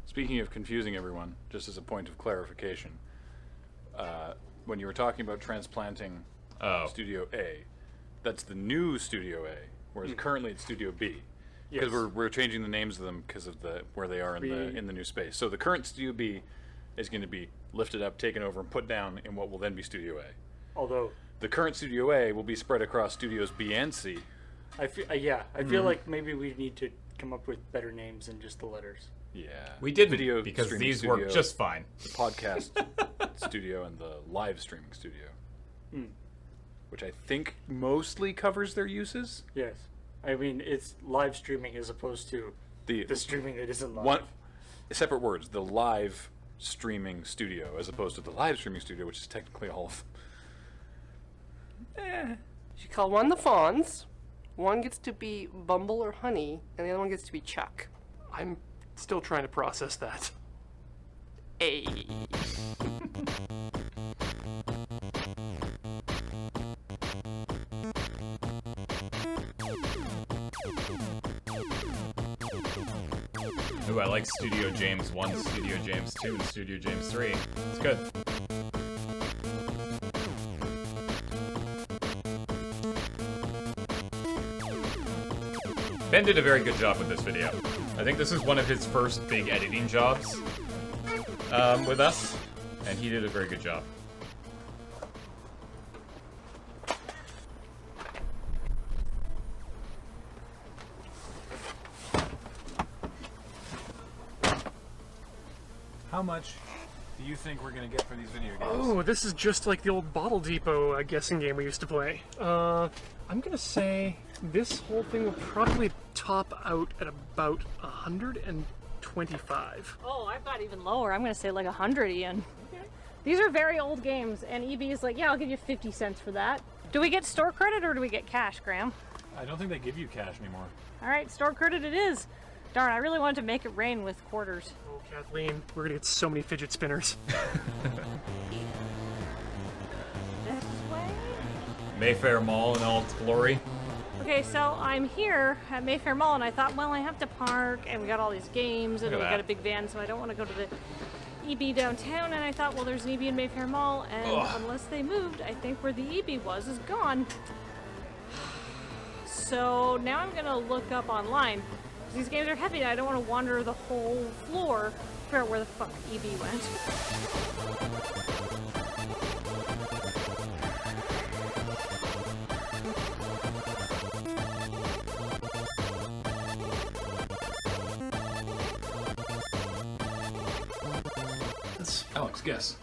Speaking of confusing everyone, just as a point of clarification, when you were talking about transplanting Studio A, that's the new Studio A, whereas currently it's Studio B, because we're changing the names of them because of where they are in the new space. So the current Studio B is going to be lifted up, taken over, and put down in what will then be Studio A. Although the current Studio A will be spread across Studios B and C. I feel like maybe we need to come up with better names than just the letters. Yeah, we didn't Video because streaming these studio, work just fine. The podcast studio and the live streaming studio, which I think mostly covers their uses. Yes, I mean it's live streaming as opposed to the streaming that isn't live. Separate words: the live streaming studio as opposed to the live streaming studio, which is technically all of them. You call one the Fawns, one gets to be Bumble or Honey, and the other one gets to be Chuck. I'm still trying to process that. A. Ooh, I like Studio James 1, Studio James 2, and Studio James 3. It's good. Ben did a very good job with this video. I think this is one of his first big editing jobs with us, and he did a very good job. How much do you think we're going to get for these video games? Oh, this is just like the old Bottle Depot guessing game we used to play. I'm gonna say this whole thing will probably top out at about 125. Oh, I've got even lower. I'm gonna say like 100, Ian. Okay. These are very old games, and EB is like, yeah, I'll give you 50 cents for that. Do we get store credit or do we get cash, Graham? I don't think they give you cash anymore. All right, store credit it is. Darn, I really wanted to make it rain with quarters. Oh, Kathleen, we're gonna get so many fidget spinners. This way? Mayfair Mall in all its glory. Okay, so I'm here at Mayfair Mall, and I thought, well, I have to park, and we got all these games, and we got a big van, so I don't want to go to the EB downtown. And I thought, well, there's an EB in Mayfair Mall, and unless they moved, I think where the EB was is gone. So now I'm gonna look up online. These games are heavy, and I don't want to wander the whole floor to figure out where the fuck EB went. Alex, guess.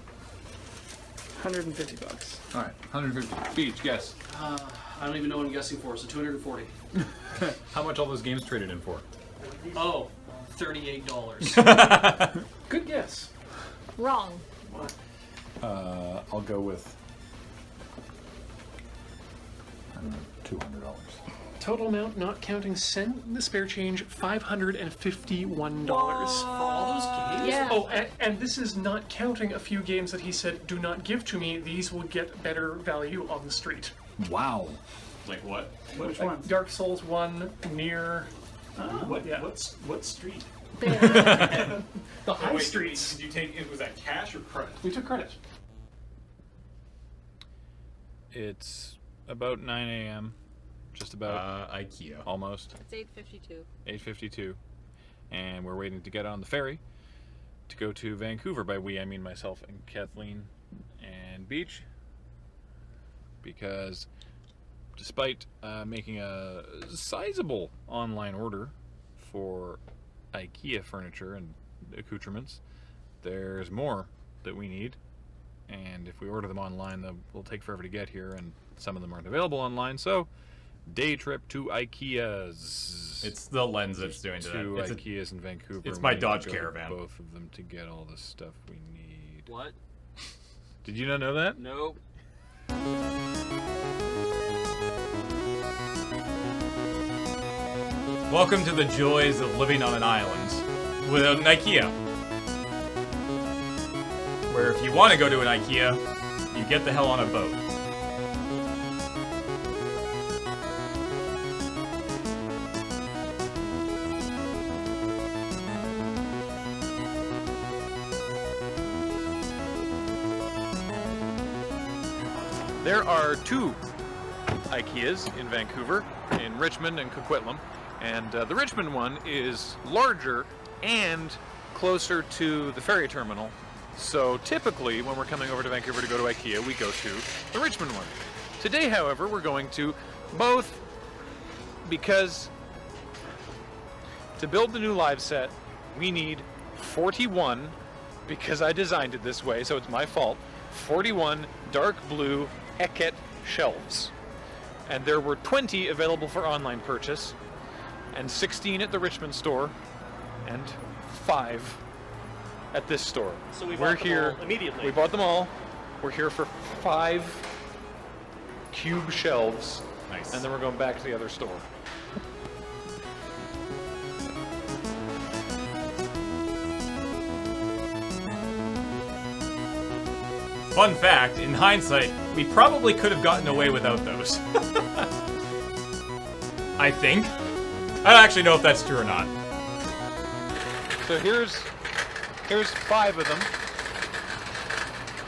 $150. All right, 150. Beach, guess. I don't even know what I'm guessing for, so 240. How much all those games traded in for? Oh, $38. Good guess. Wrong. I'll go with $200. Total amount, not counting the spare change, $551. For all those games? Yeah. Oh, and this is not counting a few games that he said, do not give to me. These will get better value on the street. Wow. Like what? Which one? Dark Souls 1, Nier. What street? The high streets. Did you take? Was that cash or credit? We took credit. It's about 9 a.m. Just about. IKEA. Almost. It's 8:52. 8:52. And we're waiting to get on the ferry to go to Vancouver. By we, I mean myself and Kathleen and Beach. Because despite making a sizable online order for IKEA furniture and accoutrements, there's more that we need. And if we order them online, they'll take forever to get here, and some of them aren't available online. So, day trip to IKEA's. It's the lens that's doing that. To IKEA's in Vancouver. It's and my we need to Dodge go to Caravan. Both of them to get all the stuff we need. What? Did you not know that? Nope. Welcome to the joys of living on an island without an IKEA. Where if you want to go to an IKEA, you get the hell on a boat. There are two IKEAs in Vancouver, in Richmond and Coquitlam, and the Richmond one is larger and closer to the ferry terminal. So typically, when we're coming over to Vancouver to go to IKEA, we go to the Richmond one. Today, however, we're going to both because to build the new live set, we need 41, because I designed it this way, so it's my fault, 41 dark blue Heket shelves. And there were 20 available for online purchase, and 16 at the Richmond store, and 5 at this store. So we We're bought them here all immediately. We bought them all. We're here for 5 cube shelves. Nice. And then we're going back to the other store. Fun fact, in hindsight, we probably could have gotten away without those. I think. I don't actually know if that's true or not. So here's 5 of them.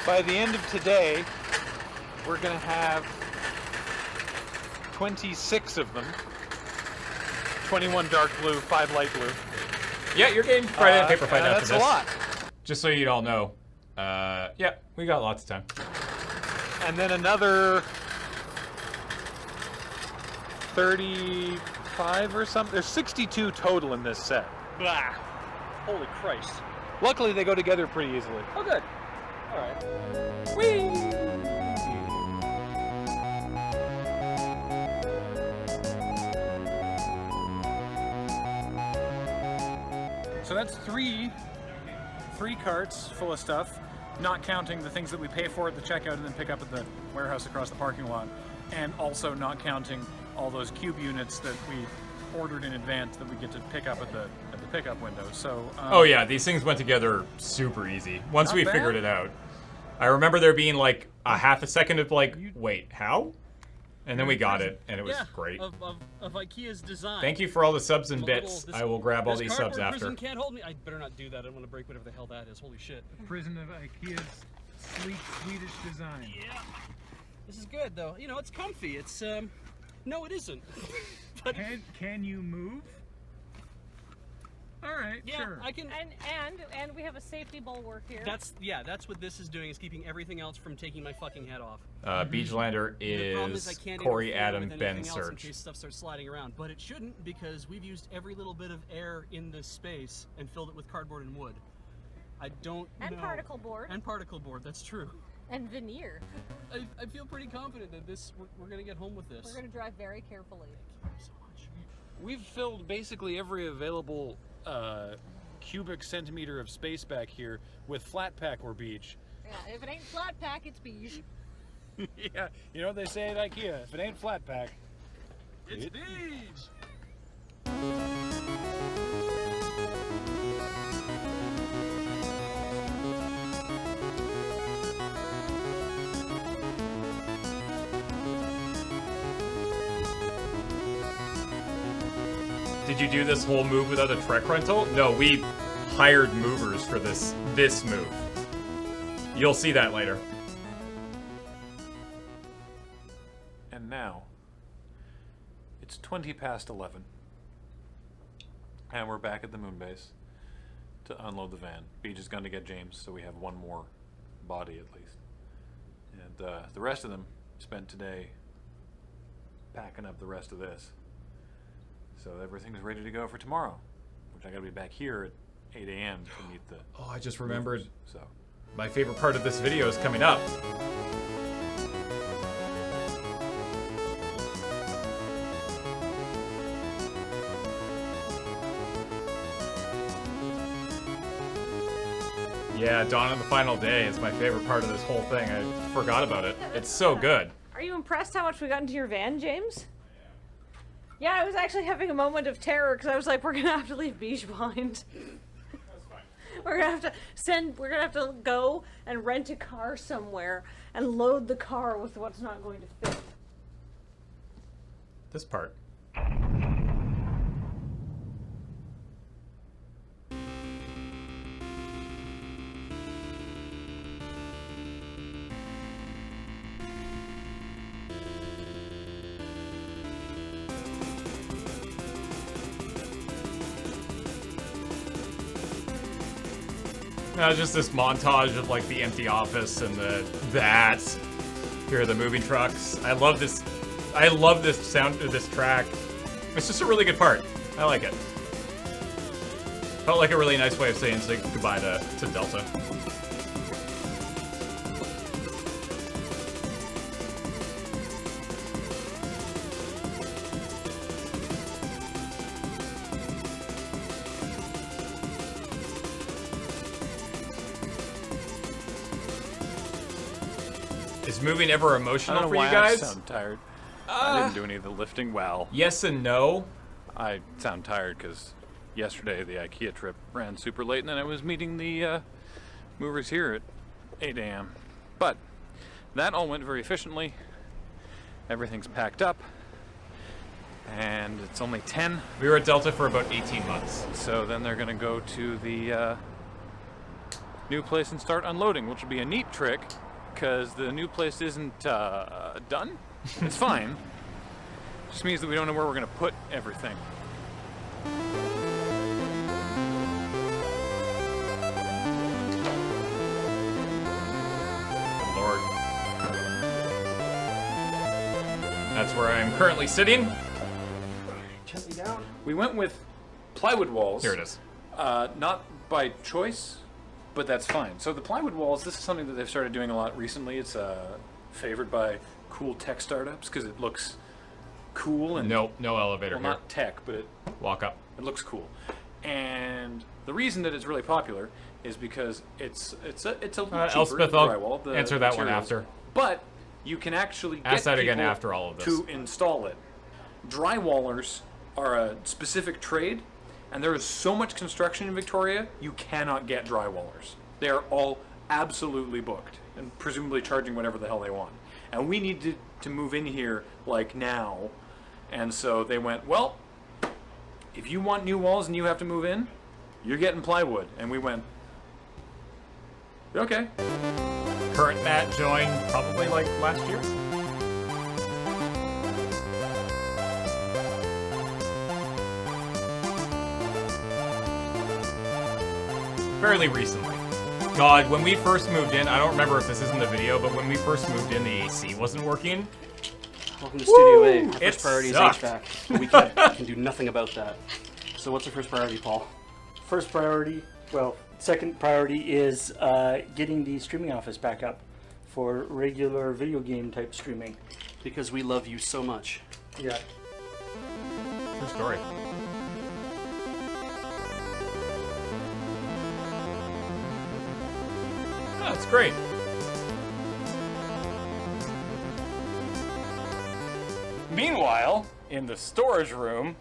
By the end of today, we're going to have 26 of them. 21 dark blue, 5 light blue. Yeah, you're getting Friday Night Paper Fight after that's this. a lot. Just so you all know. Yeah, we got lots of time. And then another 35 or something. There's 62 total in this set. Blah. Holy Christ. Luckily, they go together pretty easily. Oh, good. All right. So that's three carts full of stuff, not counting the things that we pay for at the checkout and then pick up at the warehouse across the parking lot, and also not counting all those cube units that we ordered in advance that we get to pick up at the pickup window. So oh yeah, these things went together super easy once Not we bad. figured it out. I remember there being like a half a second of like, wait, how? And then we got it, and it was Yeah, great. Of IKEA's design. Thank you for all the subs and I'm a little- bits. this- I will grab all this these subs cardboard after. prison can't hold me. I better not do that. I don't want to break whatever the hell that is. Holy shit. Prison of IKEA's sleek Swedish design. Yeah. This is good though. You know, it's comfy. It's no, it isn't. But Can you move? All right, yeah, sure. I can. And we have a safety bulwark here. That's what this is doing, is keeping everything else from taking my fucking head off. Beachlander The problem is I is can't Corey interfere Adam with Ben anything else in Search. case stuff starts sliding around, but it shouldn't, because we've used every little bit of air in this space and filled it with cardboard and wood. I don't And know. particle board. And particle board. That's true. And veneer. I feel pretty confident that we're gonna get home with this. We're gonna drive very carefully. Thank you so much. We've filled basically every available cubic centimeter of space back here with flat pack or beach. Yeah, if it ain't flat pack, it's beige. Yeah, you know what they say at IKEA? If it ain't flat pack, It's beige. Did you do this whole move without a Trek rental? No, we hired movers for this move. You'll see that later. And now, it's 20 past 11. And we're back at the Moonbase to unload the van. Beach is going to get James, so we have one more body at least. And the rest of them spent today packing up the rest of this. So everything's ready to go for tomorrow, which I got to be back here at 8 a.m. to meet the... Oh, I just remembered. movers, so. My favorite part of this video is coming up. Yeah, Dawn on the Final Day is my favorite part of this whole thing. I forgot about it. It's so good. Are you impressed how much we got into your van, James? Yeah, I was actually having a moment of terror because I was like, we're gonna have to leave Beige behind. We're gonna have to go and rent a car somewhere and load the car with what's not going to fit. This part. Just this montage of like the empty office and that. Here are the moving trucks. I love this sound of this track. It's just a really good part. I like it. Felt like a really nice way of saying goodbye to Delta. Is moving ever emotional for you guys? I sound tired. I didn't do any of the lifting well. Yes and no. I sound tired because yesterday the IKEA trip ran super late, and then I was meeting the movers here at 8 a.m. But that all went very efficiently. Everything's packed up, and it's only 10. We were at Delta for about 18 months. So then they're going to go to the new place and start unloading, which will be a neat trick because the new place isn't done. It's fine. Just means that we don't know where we're going to put everything. Lord. That's where I'm currently sitting. Gently down. We went with plywood walls. Here it is. Not by choice, but that's fine. So the plywood walls, this is something that they've started doing a lot recently. It's favored by cool tech startups because it looks cool and no elevator well, here. not tech, but it walk up. It looks cool, and the reason that it's really popular is because it's a little cheaper Elspeth, than I'll drywall. The answer that one materials. after. But you can actually get Ask that again people after all of this. to install it. Drywallers are a specific trade, and there is so much construction in Victoria, you cannot get drywallers. They are all absolutely booked, and presumably charging whatever the hell they want. And we need to move in here like now. And so they went, well, if you want new walls and you have to move in, you're getting plywood. And we went, okay. Current Matt joined probably like last year. Fairly recently. God, when we first moved in, I don't remember if this is in the video, but when we first moved in, the AC wasn't working. Welcome to Studio A. Our It first priority sucked. is HVAC. We can do nothing about that. So what's our first priority, Paul? First priority, well, second priority is getting the streaming office back up for regular video game type streaming. Because we love you so much. Yeah. True story. Oh, that's great. Meanwhile, in the storage room,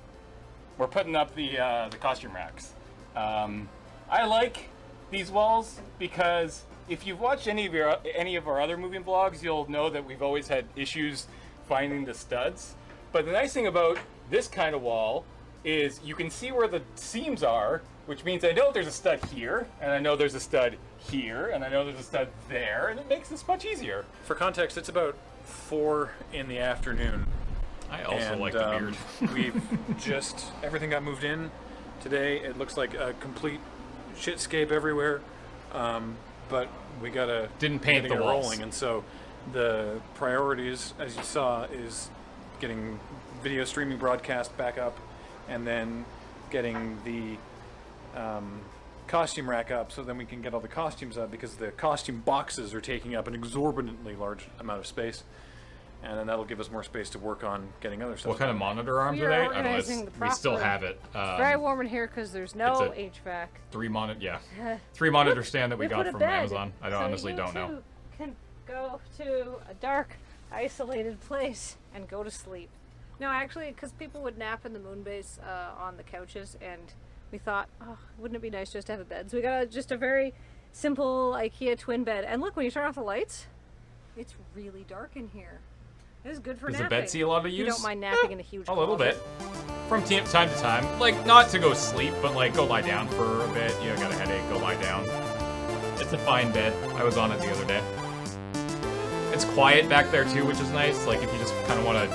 we're putting up the costume racks. I like these walls because if you've watched any of our other moving vlogs, you'll know that we've always had issues finding the studs. But the nice thing about this kind of wall is you can see where the seams are, which means I know there's a stud here, and I know there's a stud here, and I know there's a stud there, and it makes this much easier. For context, it's about 4 in the afternoon. I also like the beard. We've just, everything got moved in today. It looks like a complete shitscape everywhere. But we gotta didn't paint the walls. rolling, and so the priorities, as you saw, is getting video streaming broadcast back up, and then getting the costume rack up, so then we can get all the costumes up, because the costume boxes are taking up an exorbitantly large amount of space, and then that'll give us more space to work on getting other stuff. What kind of monitor arms are they? I don't know. We still have it. It's very warm in here because there's no HVAC. 3 monitor stand that we got from Amazon. I honestly don't know. Can go to a dark, isolated place and go to sleep. No, actually, because people would nap in the Moonbase on the couches, and we thought, oh, wouldn't it be nice just to have a bed? So we got just a very simple IKEA twin bed. And look, when you turn off the lights, it's really dark in here. This is good for napping. Does the bed see a lot of use? You don't mind napping in a huge A little closet. bit. From time to time. Like, not to go sleep, but like, go lie down for a bit. You know, got a headache, go lie down. It's a fine bed. I was on it the other day. It's quiet back there too, which is nice. Like, if you just kind of want to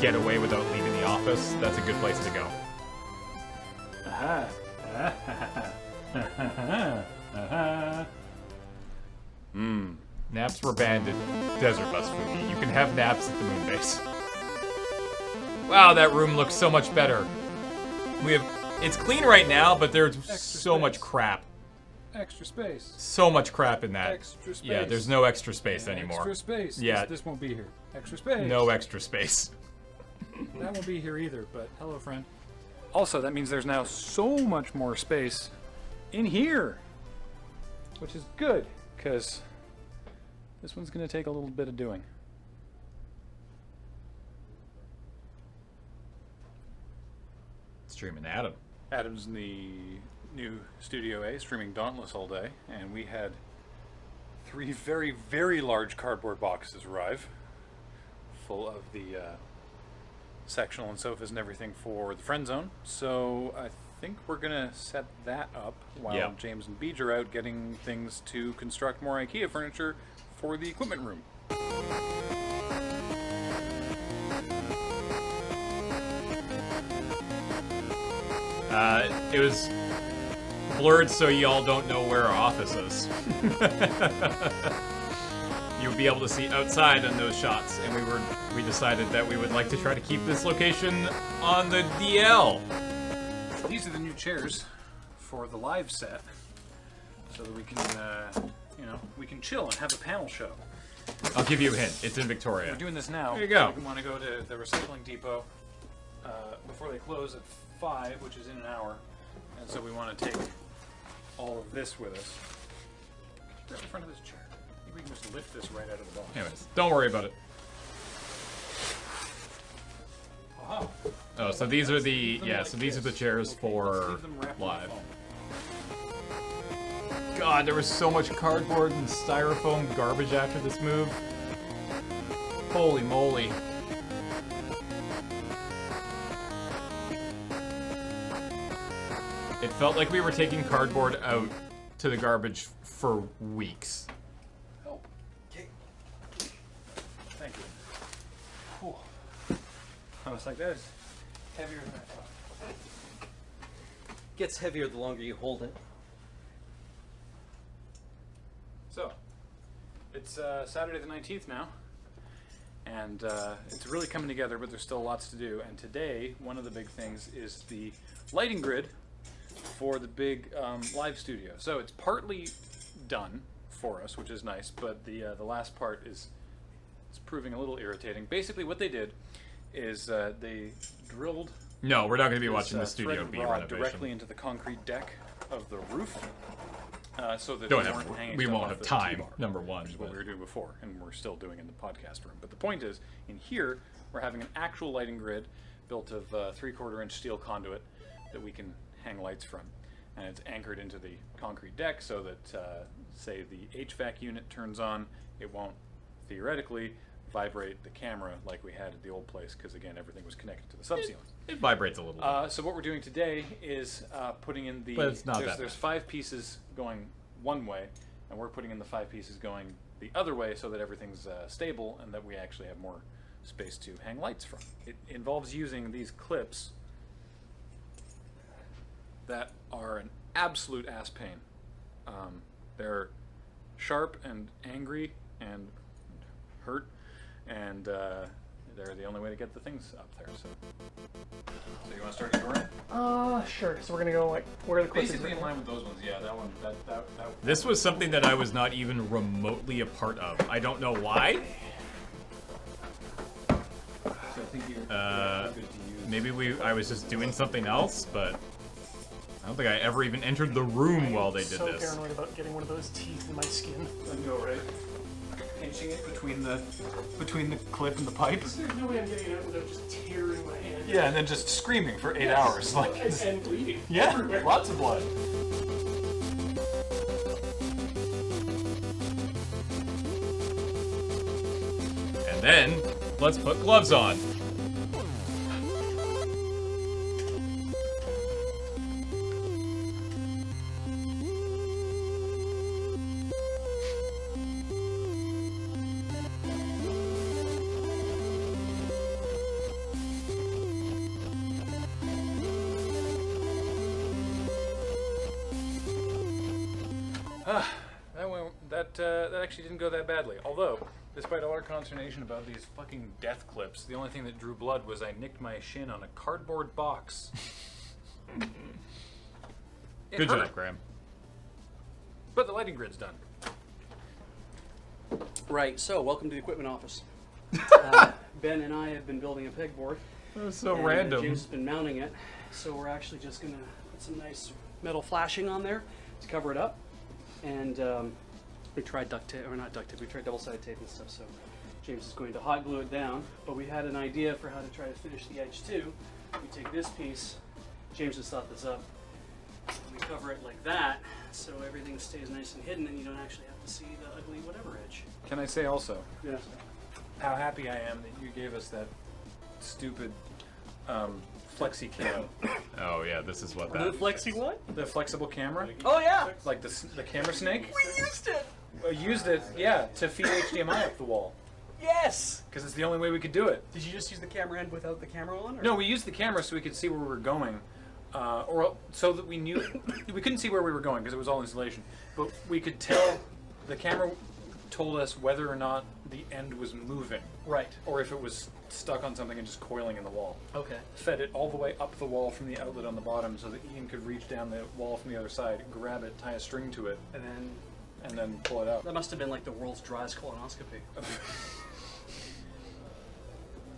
get away without leaving the office, that's a good place to go. Naps were banned at Desert Bus Foodie. You can have naps at the Moonbase. Wow, that room looks so much better. It's clean right now, but there's so much crap. Extra space. So much crap in that. Extra space. Yeah, there's no extra space anymore. Extra space. Yeah. This won't be here. Extra space. No extra space. That won't be here either, but hello, friend. Also, that means there's now so much more space in here, which is good, because this one's going to take a little bit of doing. Streaming Adam. Adam's in the new Studio A, streaming Dauntless all day, and we had 3 very, very large cardboard boxes arrive, full of the sectional and sofas and everything for the friend zone. So I think we're gonna set that up while James and Beej are out getting things to construct more IKEA furniture for the equipment room. It was blurred so y'all don't know where our office is. You'll be able to see outside in those shots, and we decided that we would like to try to keep this location on the DL. These are the new chairs for the live set, so that we can, we can chill and have a panel show. I'll give you a hint. It's in Victoria. We're doing this now. There you go. We want to go to the recycling depot before they close at 5, which is in an hour, and so we want to take all of this with us. Grab the front of this chair. We can just lift this right out of the box. Anyways, don't worry about it. Aha. Oh, so these are the these are the chairs for live. God, there was so much cardboard and styrofoam garbage after this move. Holy moly. It felt like we were taking cardboard out to the garbage for weeks. Oh, okay. Thank you. Cool. Almost like that. Heavier than I thought. Gets heavier the longer you hold it. So, it's Saturday the 19th now, and it's really coming together, but there's still lots to do. And today, one of the big things is the lighting grid for the big live studio. So it's partly done for us, which is nice, but the last part is proving a little irritating. Basically, what they did is they drilled. No, we're not going to be watching the Studio threaded B rod renovation. directly into the concrete deck of the roof. So that we won't have time, T-bar, number one. which is what we were doing before, and we're still doing in the podcast room. But the point is, in here, we're having an actual lighting grid built of 3/4 inch steel conduit that we can hang lights from. And it's anchored into the concrete deck so that, say, the HVAC unit turns on, it won't, theoretically, vibrate the camera like we had at the old place, because, again, everything was connected to the subceiling. It vibrates a little bit. So what we're doing today is putting in the... But it's not that there's bad. 5 pieces going one way, and we're putting in the 5 pieces going the other way so that everything's stable and that we actually have more space to hang lights from. It involves using these clips that are an absolute ass pain. They're sharp and angry and hurt, and they're the only way to get the things up there. So you want to start exploring? Sure. So we're gonna go like where the clip is. Basically in line with those ones. Yeah, that one. That. This was something that I was not even remotely a part of. I don't know why. So I think you're good to use. Maybe I was just doing something else, but I don't think I ever even entered the room while they did so this. paranoid about getting one of those teeth in my skin. I know, right? Pinching it between the clip and the pipe. There's no way I'm getting it out without just tearing my hand. Yeah, and then just screaming for 8 hours, like and bleeding. Yeah, everywhere. lots of blood. And then let's put gloves on. That actually didn't go that badly. Although, despite all our consternation about these fucking death clips, the only thing that drew blood was I nicked my shin on a cardboard box. Good job, Graham. But the lighting grid's done. Right, so welcome to the equipment office. Ben and I have been building a pegboard. That was so and, random. James has been mounting it, so we're actually just going to put some nice metal flashing on there to cover it up. And we tried duct tape, or not duct tape, we tried double-sided tape and stuff, so James is going to hot glue it down. But we had an idea for how to try to finish the edge too. We take this piece, James has thought this up, we cover it like that, so everything stays nice and hidden and you don't actually have to see the ugly whatever edge. Can I say also Yes. how happy I am that you gave us that stupid flexi cam. Oh yeah, this is what The that. flexi what? The flexible camera. Oh yeah! Like the camera snake. We used it! Used it, yeah, to feed HDMI up the wall. Yes! Because it's the only way we could do it. Did you just use the camera end without the camera on? Or? No, we used the camera so we could see where we were going, or so that we knew we couldn't see where we were going because it was all installation, but we could tell. The camera told us whether or not the end was moving, Right. or if it was stuck on something and just coiling in the wall. Okay. Fed it all the way up the wall from the outlet on the bottom, so that Ian could reach down the wall from the other side, grab it, tie a string to it, and then pull it out. That must have been like the world's driest colonoscopy.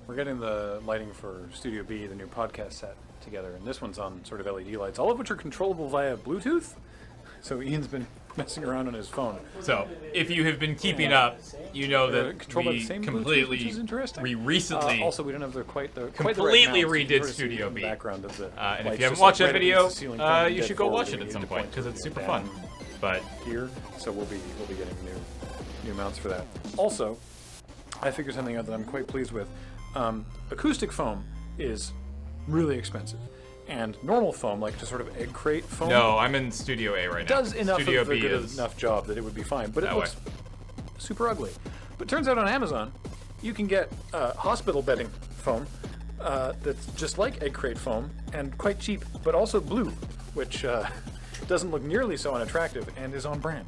We're getting the lighting for Studio B, the new podcast set, together, and this one's on sort of LED lights, all of which are controllable via Bluetooth. So Ian's been messing around on his phone. So, if you have been keeping up, you know that controlled by the we same Bluetooth, completely, which is interesting. we recently also we don't have quite the completely right mounts. redid Sort of Studio see the B. background of the And if lights you haven't just watched like that right video, against the ceiling, pointing you dead should go forward, watch and it at you some need to point point because it's to super down fun. But here, so we'll be getting new mounts for that. Also, I figured something out that I'm quite pleased with. Acoustic foam is really expensive. And normal foam, like just sort of egg crate foam. No, I'm in Studio A right now. Does enough Studio of a B good is enough job that it would be fine, but it that looks super ugly. But turns out on Amazon, you can get hospital bedding foam that's just like egg crate foam and quite cheap, but also blue, which doesn't look nearly so unattractive and is on brand.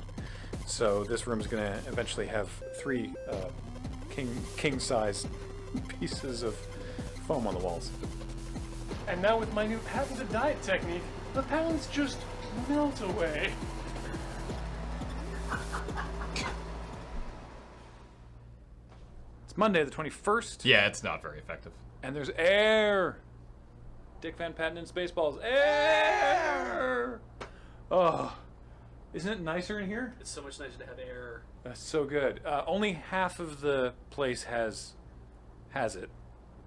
So this room's going to eventually have 3 king size pieces of foam on the walls. And now with my new patented diet technique, the pounds just melt away. It's Monday the 21st. Yeah, it's not very effective. And there's air. Dick Van Patten in Spaceballs. Air! Oh, isn't it nicer in here? It's so much nicer to have air. That's so good. Only half of the place has it,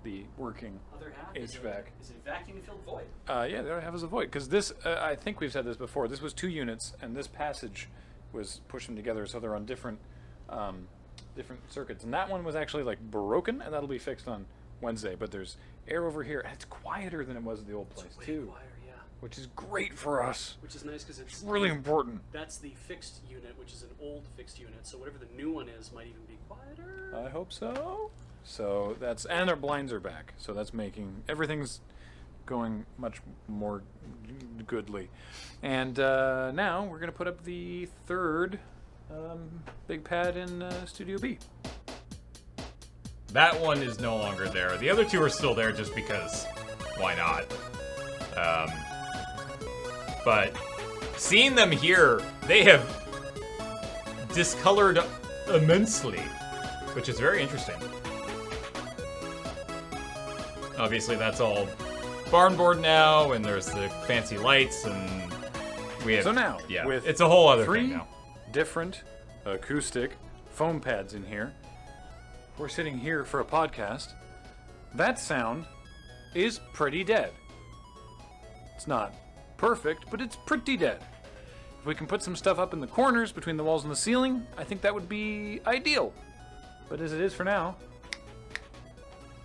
the working Other half HVAC. is a vacuum-filled void. Yeah, the other half is a void. Because this, I think we've said this before, this was 2 units, and this passage was pushed them together, so they're on different circuits. And that one was actually like broken, and that'll be fixed on Wednesday. But there's air over here, and it's quieter than it was at the old place, too. Quieter, yeah. Which is great for us. Which is nice because it's really important. That's the fixed unit, which is an old fixed unit. So whatever the new one is might even be quieter. I hope so. So that's, and our blinds are back. So that's making, everything's going much more goodly. And now we're going to put up the 3rd big pad in Studio B. That one is no longer there. The other 2 are still there just because why not? But seeing them here, they have discolored immensely, which is very interesting. Obviously, that's all barn board now, and there's the fancy lights, and we have. So now, yeah, with it's a whole other 3 thing now. Different acoustic foam pads in here. We're sitting here for a podcast. That sound is pretty dead. It's not perfect, but it's pretty dead. If we can put some stuff up in the corners between the walls and the ceiling, I think that would be ideal. But as it is for now,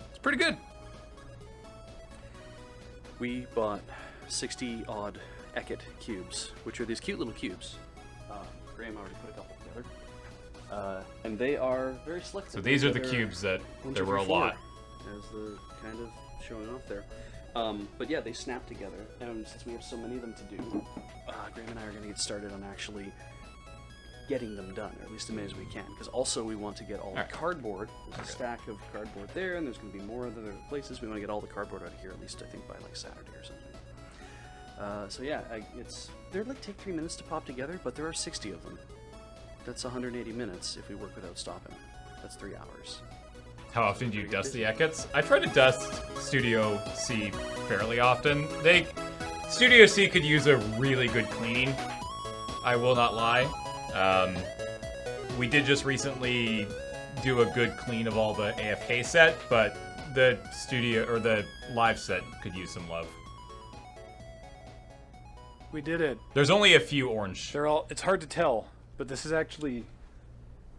it's pretty good. We bought 60-odd Eckett cubes, which are these cute little cubes. Graham already put a couple together. And they are very slick. So these are the cubes that there were a lot. As the kind of showing off there. But yeah, they snap together. And since we have so many of them to do, Graham and I are going to get started on actually getting them done, or at least as many as we can. Because also we want to get all the cardboard. There's a stack of cardboard there, and there's going to be more other places. We want to get all the cardboard out of here, at least I think by like Saturday or something. So yeah, they're like take 3 minutes to pop together, but there are 60 of them. That's 180 minutes if we work without stopping. That's 3 hours. How often do you dust the Eckets? I try to dust Studio C fairly often. Studio C could use a really good cleaning. I will not lie. We did just recently do a good clean of all the AFK set, but the studio or the live set could use some love. We did it. There's only a few orange. It's hard to tell, but this is actually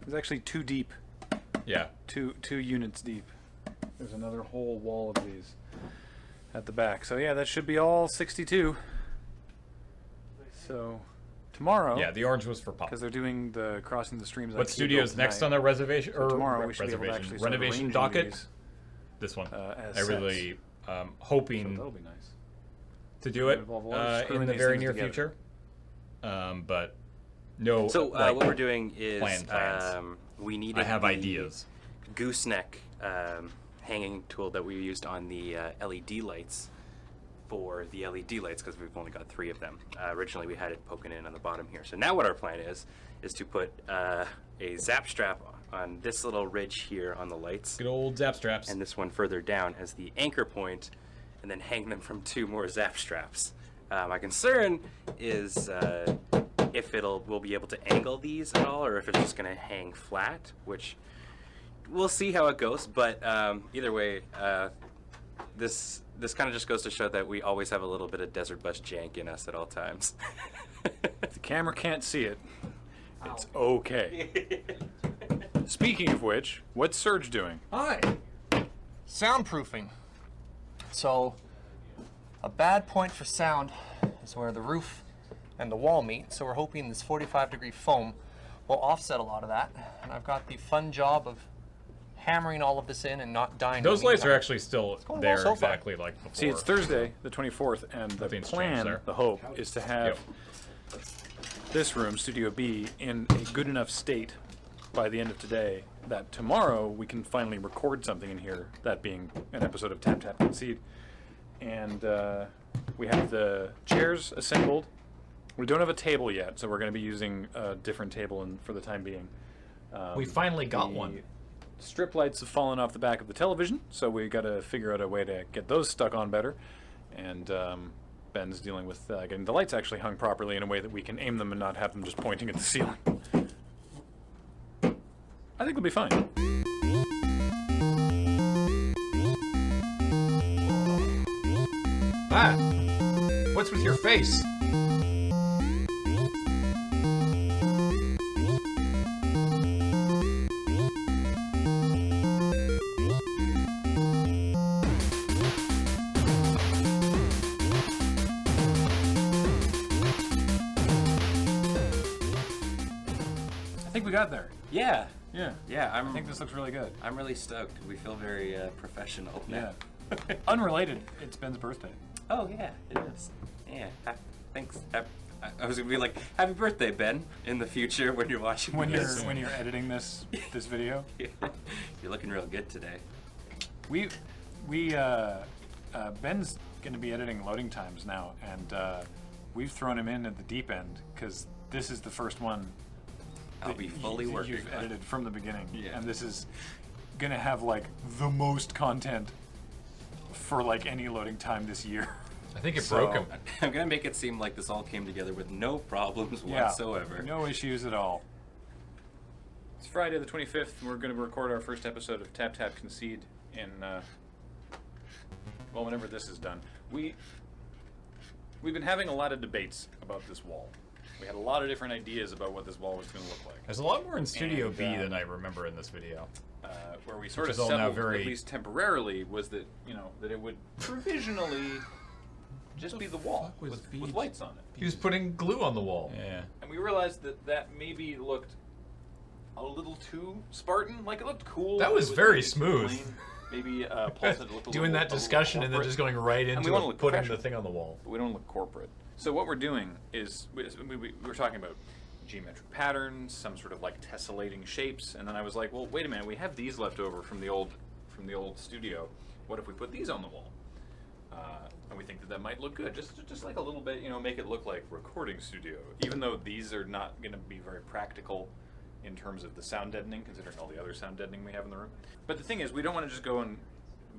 2 deep. Yeah. Two units deep. There's another whole wall of these at the back. So yeah, that should be all 62. So tomorrow. Yeah, the orange was for pop. Because they're doing the crossing the streams. What studio's next on the reservation so tomorrow we should be able to actually start renovation arranging docket? these, This one. as I really hoping So that'll be nice. to do it Involve a lot of in screwing the these very things near together. future. But no. So like, what we're doing is plans. we needed I have the ideas. gooseneck hanging tool that we used on the LED lights for the LED lights because we've only got 3 of them. Originally we had it poking in on the bottom here. So now what our plan is to put a zap strap on this little ridge here on the lights. Good old zap straps. And this one further down as the anchor point, and then hang them from 2 more zap straps. My concern is if we'll be able to angle these at all, or if it's just going to hang flat, which we'll see how it goes. But either way, this kind of just goes to show that we always have a little bit of desert bus jank in us at all times. If the camera can't see it, it's okay. Speaking of which, what's Serge doing? Hi. Soundproofing. So, a bad point for sound is where the roof and the wall meet. So we're hoping this 45-degree foam will offset a lot of that. And I've got the fun job of hammering all of this in and not dying. Those lights are actually still there so far. exactly like before. See, it's Thursday, the 24th, and the Nothing's changed plan, there. the hope, is to have this room, Studio B, in a good enough state by the end of today that tomorrow we can finally record something in here, that being an episode of Tap Tap Concede. And we have the chairs assembled. We don't have a table yet, so we're going to be using a different table for the time being. We finally got one. Strip lights have fallen off the back of the television, so we got to figure out a way to get those stuck on better. And Ben's dealing with getting the lights actually hung properly in a way that we can aim them and not have them just pointing at the ceiling. I think it'll be fine. Ah! What's with your face? I think we got there. Yeah. Yeah. Yeah, I think this looks really good. I'm really stoked. We feel very professional now. Yeah. Unrelated, it's Ben's birthday. Oh, yeah, it is. Yeah, thanks. I was gonna be like, "Happy birthday, Ben!" in the future when you're watching When this. you're editing this video. You're looking real good today. Ben's going to be editing loading times now, and we've thrown him in at the deep end because this is the first one. I'll be fully working. You've edited from the beginning, Yeah. and this is going to have like the most content for like any loading time this year. I think it broke him. I'm gonna make it seem like this all came together with no problems whatsoever. No issues at all. It's Friday the 25th, and we're going to record our first episode of Tap Tap Concede in, well, whenever this is done. We've been having a lot of debates about this wall. We had a lot of different ideas about what this wall was going to look like. There's a lot more in Studio B than I remember in this video. Where we sort of is all now settled, very- at least temporarily, was that, that it would provisionally just be the wall with lights on it. He was putting glue on the wall. Yeah. And we realized that maybe looked a little too Spartan. Like, it looked cool. That was It very maybe smooth. plain. Maybe Paul said it looked a Doing little, that discussion and then just going right And we into wanna it, look putting the professional. thing on the wall. But we don't look corporate. So what we're doing is we were talking about geometric patterns, some sort of like tessellating shapes, and then I was like, well, wait a minute, we have these left over from the old studio. What if we put these on the wall? And we think that might look good, just like a little bit, make it look like recording studio. Even though these are not going to be very practical in terms of the sound deadening, considering all the other sound deadening we have in the room. But the thing is, we don't want to just go and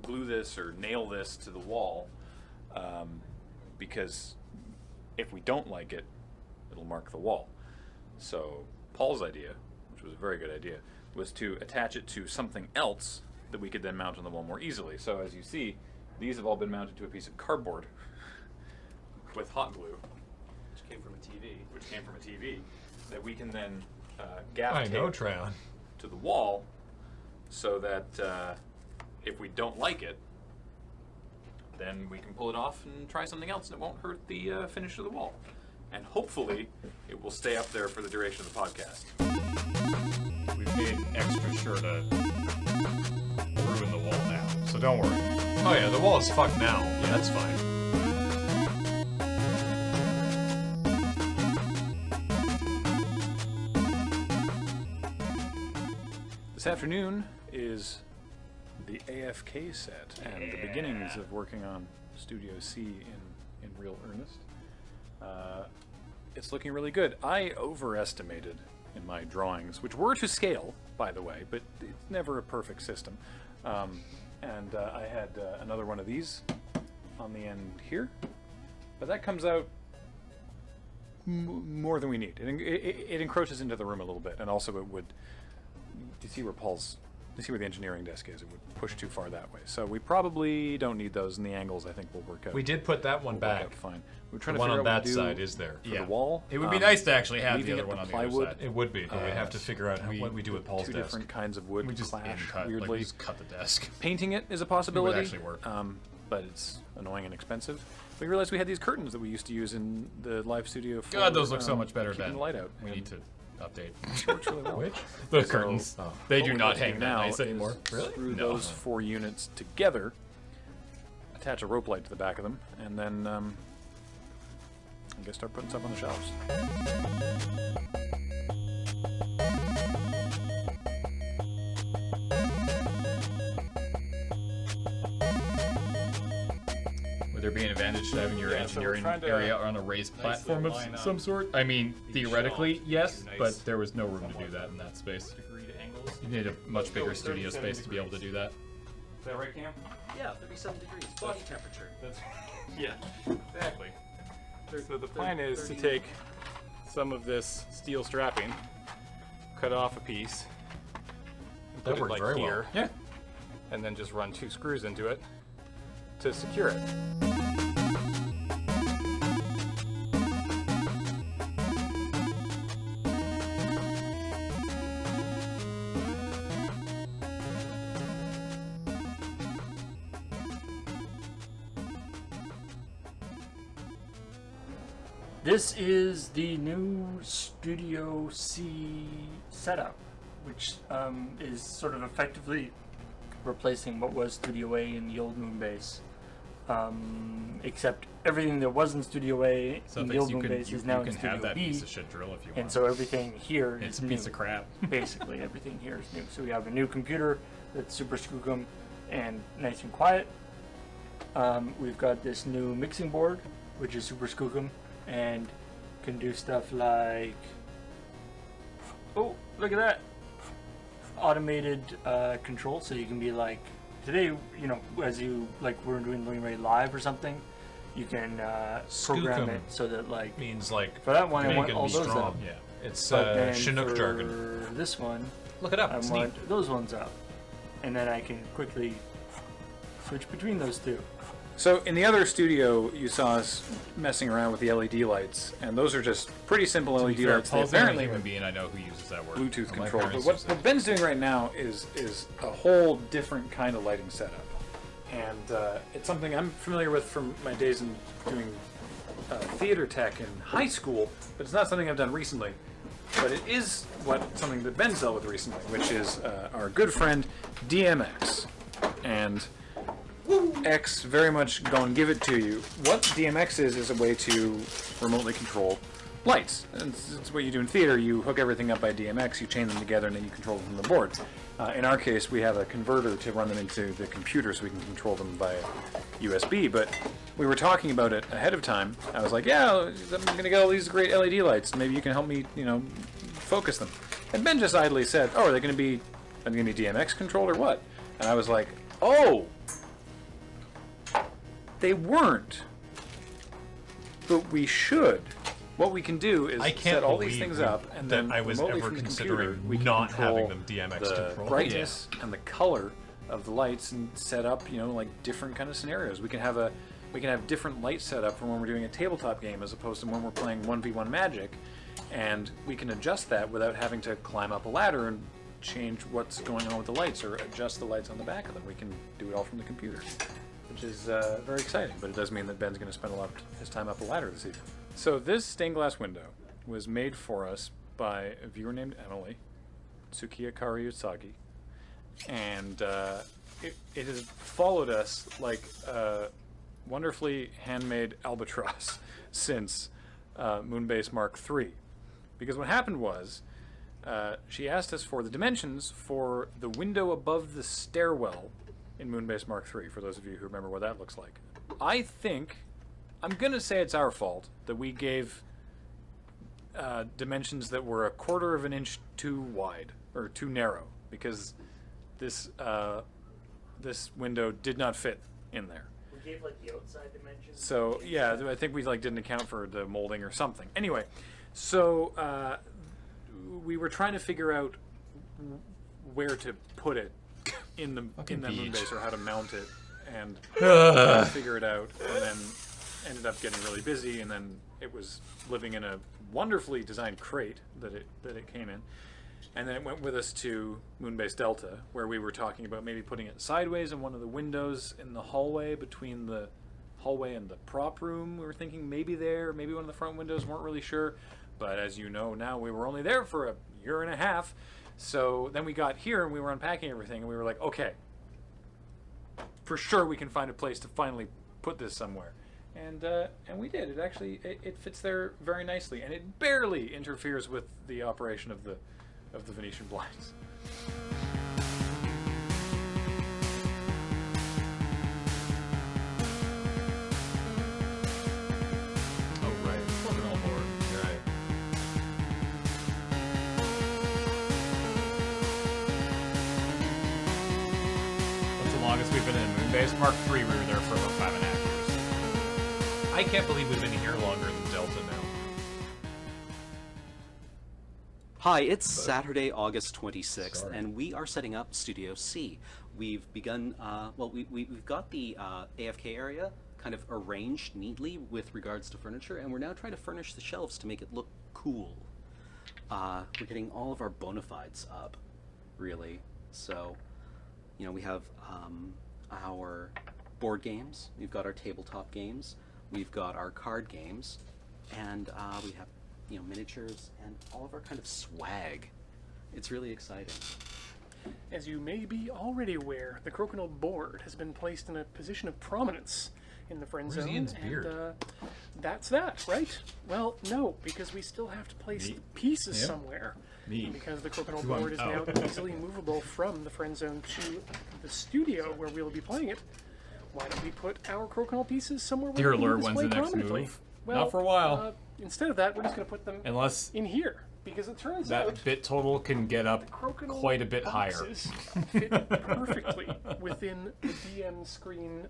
glue this or nail this to the wall, because if we don't like it, it'll mark the wall. So Paul's idea, which was a very good idea, was to attach it to something else that we could then mount on the wall more easily. So as you see, these have all been mounted to a piece of cardboard with hot glue, Which came from a TV. that we can then gaff I tape know, Treon. to the wall, so that if we don't like it, then we can pull it off and try something else, and it won't hurt the finish of the wall. And hopefully, it will stay up there for the duration of the podcast. We've made extra sure to ruin the wall now, so don't worry. Oh yeah, the wall is fucked now. Yeah, that's fine. This afternoon is the AFK set and the beginnings of working on Studio C in real earnest. It's looking really good. I overestimated in my drawings, which were to scale, by the way, but it's never a perfect system. And I had another one of these on the end here, but that comes out more than we need. It encroaches into the room a little bit, and also it would. Do you see where Paul's You see where the engineering desk is. It would push too far that way. So we probably don't need those, and the angles I think will work out. We did put that one will work back. out fine. We're trying The to one figure on out what that to do side is there. for the wall. It would be nice to actually have the leaving other it one on the plywood. other side. It would be, but we'd have to figure out what we do with Paul's two desk. different kinds of wood We just clash cut, weirdly. like we just cut the desk. Painting it is a possibility. It would actually work. But it's annoying and expensive. We realized we had these curtains that we used to use in the live studio. For, God, those look so much better, keeping Ben. the light out. We need to update. Works really well. Which? The So, curtains. what They do we're not gonna hang do that now nice anymore. is Really? Screw No. those 4 units together, attach a rope light to the back of them, and then I guess start putting stuff on the shelves. Would there be an advantage to having your engineering area on a raised platform of some sort? I mean, theoretically, yes, but there was no room to do that in that space. You need a much bigger studio space to be able to do that. Is that right, Cam? Yeah, 37 degrees. Body temperature. Yeah, exactly. So the plan is to take some of this steel strapping, cut off a piece, and That put it worked like very well. here, Yeah. and then just run 2 screws into it to secure it. This is the new Studio C setup, which is sort of effectively replacing what was Studio A in the old Moonbase. Except everything that was in Studio A in the old Moonbase is now in Studio have that B. piece of shit drill if you want. And so everything here It's is a new. piece of crap. Basically, everything here is new. So we have a new computer that's super skookum and nice and quiet. We've got this new mixing board, which is super skookum and can do stuff like, oh, look at that, automated control. So you can be like, today, you know, as you like, we're doing Ray Live or something, you can program Skookum it so that like means like for that one I make want it all those strong. up. Yeah, it's But then Chinook for jargon. this one, Look it up. I It's want neat. those ones up, and then I can quickly switch between those two. So in the other studio, you saw us messing around with the LED lights, and those are just pretty simple To be LED fair, lights. They Paul's the only apparently human being I know who uses that word. Bluetooth My control. But parents what, use what Ben's doing right now is a whole different kind of lighting setup, and it's something I'm familiar with from my days in doing theater tech in high school, but it's not something I've done recently. But it is something that Ben's dealt with recently, which is our good friend DMX, and X very much gonna give it to you. What DMX is a way to remotely control lights. It's what you do in theater. You hook everything up by DMX, you chain them together, and then you control them from the board. In our case, we have a converter to run them into the computer so we can control them by USB, but we were talking about it ahead of time. I was like, yeah, I'm going to get all these great LED lights. Maybe you can help me, focus them. And Ben just idly said, oh, are they going to be DMX controlled or what? And I was like, oh, they weren't. But we should. What we can do is I can't set all these believe things up, and then I was remotely ever from the considering computer, we can not control having them DMX the control. brightness and the color of the lights, and set up, like different kind of scenarios. We can have different light setup for when we're doing a tabletop game as opposed to when we're playing 1v1 Magic, and we can adjust that without having to climb up a ladder and change what's going on with the lights or adjust the lights on the back of them. We can do it all from the computer, which is very exciting, but it does mean that Ben's going to spend a lot of his time up a ladder this evening. So this stained glass window was made for us by a viewer named Emily, Tsukiya Kariusagi, and it has followed us like a wonderfully handmade albatross since Moonbase Mark III. Because what happened was, she asked us for the dimensions for the window above the stairwell in Moonbase Mark III, for those of you who remember what that looks like. I'm going to say it's our fault that we gave dimensions that were 1/4 of an inch too wide, or too narrow, because this window did not fit in there. We gave like the outside dimensions. So yeah, I think we didn't account for the molding or something. Anyway, so we were trying to figure out where to put it in the Fucking beach. Moonbase or how to mount it, and figure it out, and then ended up getting really busy, and then it was living in a wonderfully designed crate that it came in. And then it went with us to Moonbase Delta, where we were talking about maybe putting it sideways in one of the windows in the hallway between the hallway and the prop room. We were thinking maybe there, maybe one of the front windows, weren't really sure. But as you know now, we were only there for a year and a half. So then we got here and we were unpacking everything, and we were like, okay, for sure we can find a place to finally put this somewhere. And we did. It actually it fits there very nicely, and it barely interferes with the operation of the Venetian blinds. Oh right, fucking all board. You're right. What's the longest we've been in Moonbase? Mark III, we were there for about 5.5 years. I can't believe we've been here longer than Delta now. Hi, it's Saturday, August 26th, and we are setting up Studio C. We've begun, we've got the AFK area kind of arranged neatly with regards to furniture, and we're now trying to furnish the shelves to make it look cool. We're getting all of our bona fides up, really. So, you know, we have our board games, we've got our tabletop games, we've got our card games, and we have miniatures and all of our kind of swag. It's really exciting. As you may be already aware, the Crokinole board has been placed in a position of prominence in the friend zone. Ian's beard? And that's that, right? Well, no, because we still have to place pieces somewhere. And because the Crokinole board is now easily movable from the friend zone to the studio where we'll be playing it, why don't we put our Crokinole pieces somewhere where Dear we can Lord, display when's the next prominently? move? Well, Not for a while. Instead of that, we're just going to put them in here, because it turns out That bit total can get up quite a bit higher. boxes fit perfectly within the DM screen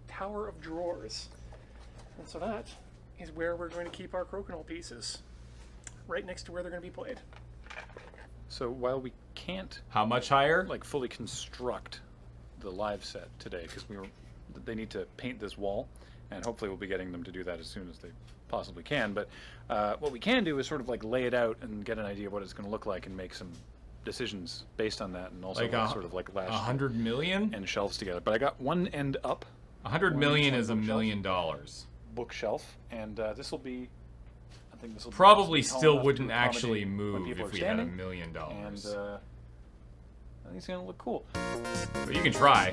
tower of drawers. And so that is where we're going to keep our Crokinole pieces, right next to where they're going to be played. So while we can't how much higher like fully construct the live set today, because they need to paint this wall, and hopefully we'll be getting them to do that as soon as they possibly can. But what we can do is sort of like lay it out and get an idea of what it's going to look like and make some decisions based on that, and also like sort of like last 100 million and shelves together. But I got one end up. 100 million is $1 million. Bookshelf, and this will be. I think this will probably still wouldn't actually move if we had $1 million. And I think it's gonna look cool. But you can try.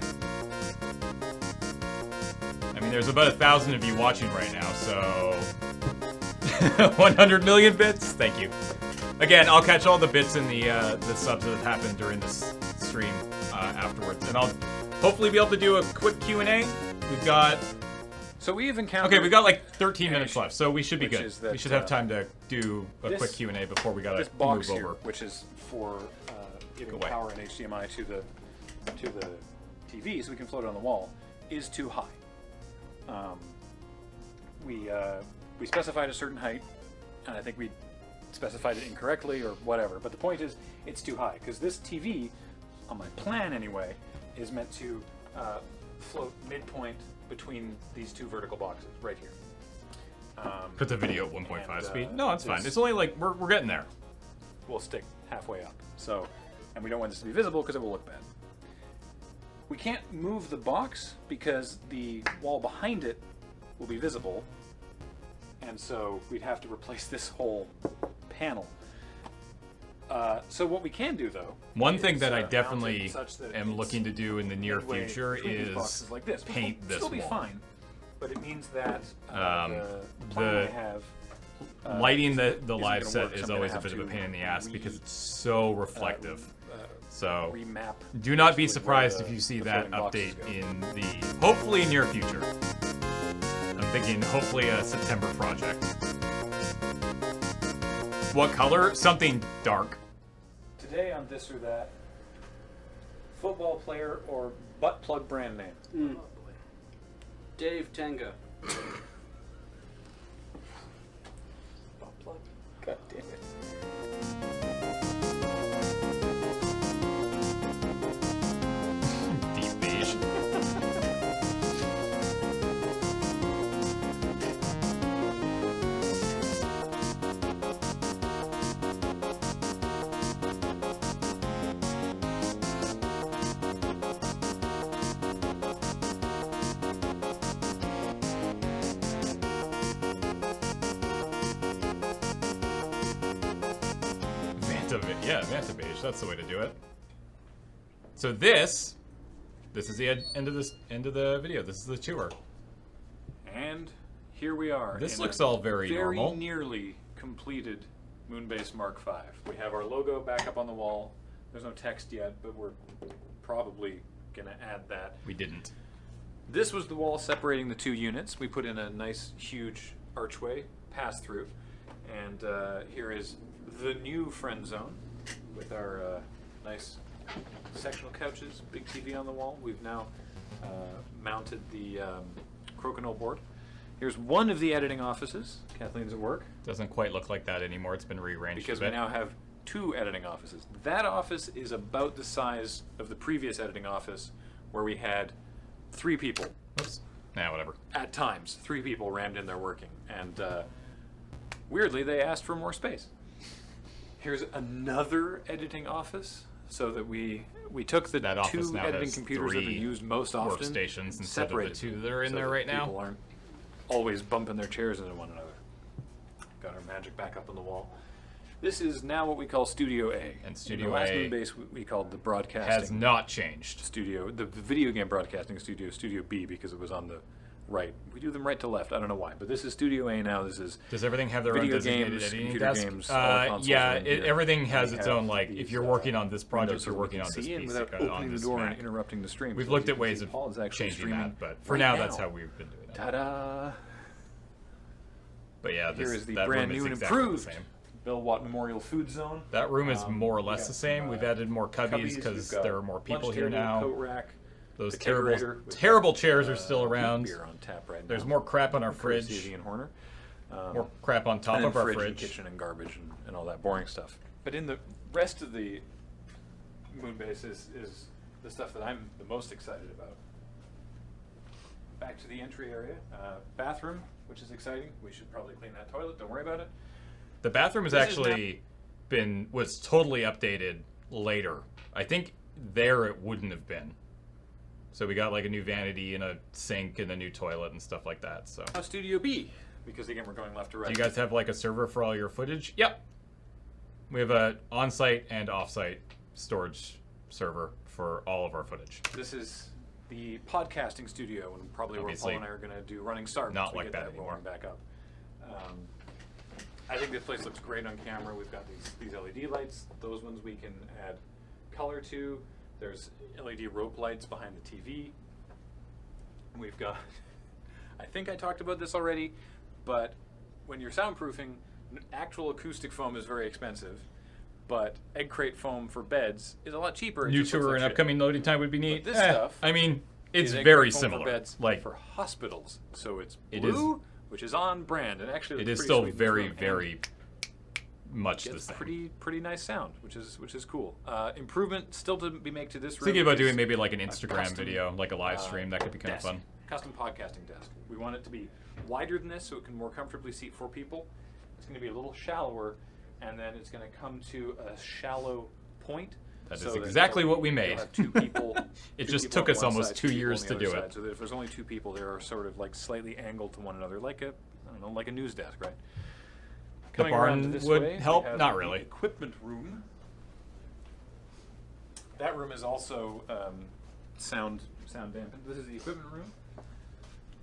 I mean, there's about 1,000 of you watching right now, so 100 million bits. Thank you. Again, I'll catch all the bits in the subs that have happened during this stream afterwards, and I'll hopefully be able to do a quick Q&A. We've got. So we've encountered. Okay, we've got like 13 minutes left, so we should be good. That, we should have time to do a quick Q&A before we gotta move over. Here, which is for giving power and HDMI to the TV, so we can float it on the wall, is too high. We specified a certain height, and I think we specified it incorrectly or whatever. But the point is, it's too high because this TV, on my plan anyway, is meant to float midpoint between these two vertical boxes right here. Put the video at 1.5 speed. No, it's fine. It's only like we're getting there. We'll stick halfway up. So, and we don't want this to be visible because it will look bad. We can't move the box because the wall behind it will be visible, and so we'd have to replace this whole panel. So what we can do, though, one thing that I definitely am looking to do in the near future is like this. paint this wall. It'll be wall. fine, but it means that lighting the live set is always a bit of a pain in the ass because it's so reflective. So do not be surprised if you see that update in the hopefully near future. I'm thinking hopefully a September project. What color? Something dark. Today on This or That, football player or butt plug brand name? Dave Tenga. Butt plug? God damn it. Manta beige. That's the way to do it. So this is the end of the video. This is the tour. And here we are. This looks all very normal. Very nearly completed Moonbase Mark 5. We have our logo back up on the wall. There's no text yet, but we're probably gonna add that. We didn't. This was the wall separating the two units. We put in a nice, huge archway pass through, and here is the new friend zone with our nice sectional couches, big TV on the wall. We've now mounted the crokinole board. Here's one of the editing offices. Kathleen's at work. Doesn't quite look like that anymore. It's been rearranged because a bit. we now have 2 editing offices. That office is about the size of the previous editing office, where we had 3 people. Oops. Nah, whatever. At times, 3 people rammed in there working, and weirdly, they asked for more space. Here's another editing office, so that we took the 2 editing computers that we used most often, workstations instead of the 2 that are in there right now. People aren't always bumping their chairs into one another. Got our magic back up on the wall. This is now what we call Studio A. And Studio in the last A Moonbase we called the broadcasting. has not changed. Studio, the video game broadcasting studio, Studio B, because it was on the right. We do them right to left. I don't know why, but this is Studio A now. This is. Does everything have their own video designated games, editing computer desk? games, all the consoles Yeah, are in here. everything has We its have own, like, these, if you're working on this project, windows you're so we working can on this see in piece without on opening the this door Mac. and interrupting the stream. We've So looked as you at can ways see, of Paul is actually changing streaming that, but for right now, now. that's how we've been doing it. Ta-da! But yeah, Here is the that brand room is new and exactly the improved same. Bill Watt Memorial Food Zone. That room is more or we less got the same. some, We've added more cubbies we've because got there are more people lunch here table, now. coat rack, Those the terrible, kegerator. We've terrible got, chairs are still around. Beer on tap right now. There's more crap on our Courtesy fridge. of Ian Horner. More crap on top and then of our fridge and fridge. kitchen and garbage and all that boring stuff. But in the rest of the Moonbase is the stuff that I'm the most excited about. Back to the entry area. Bathroom, which is exciting. We should probably clean that toilet. Don't worry about it. The bathroom has This is actually was totally updated later. I think there it wouldn't have been. So we got like a new vanity and a sink and a new toilet and stuff like that. So Now Studio B, because again we're going left to right. do you guys have like a server for all your footage? Yep. We have a on-site and off-site storage server for all of our footage. This is the podcasting studio, and probably Obviously, where Paul and I are going to do running start. not once we like get that that anymore. warm back up. I think this place looks great on camera. We've got these LED lights. Those ones we can add color to. There's LED rope lights behind the TV. We've got, I think I talked about this already, but when you're soundproofing, actual acoustic foam is very expensive, but egg crate foam for beds is a lot cheaper. It New just looks tour like and shit. upcoming loading time would be neat. But this stuff, I mean, it's is egg very crate foam similar. For beds Like for hospitals, so it's It blue, which is on brand, and actually it looks is pretty still sweet in this very, room, and very much the gets same. pretty nice sound, which is cool. Improvement still to be made to this room. Thinking about is doing maybe like an a Instagram custom, video, like a live stream. That could be kind of desk, fun. Custom podcasting desk. We want it to be wider than this, so it can more comfortably seat 4 people. It's going to be a little shallower, and then it's going to come to a shallow point. That so is exactly what we you'll made. have 2 people. It 2 just people took on us one almost side, 2 2 people years on to the do other it. side, so that if there's only 2 people, they are sort of like slightly angled to one another, like a like a news desk, right? The Coming around to barn this would way, we help? have Not the really. Equipment room. That room is also sound dampened. This is the equipment room.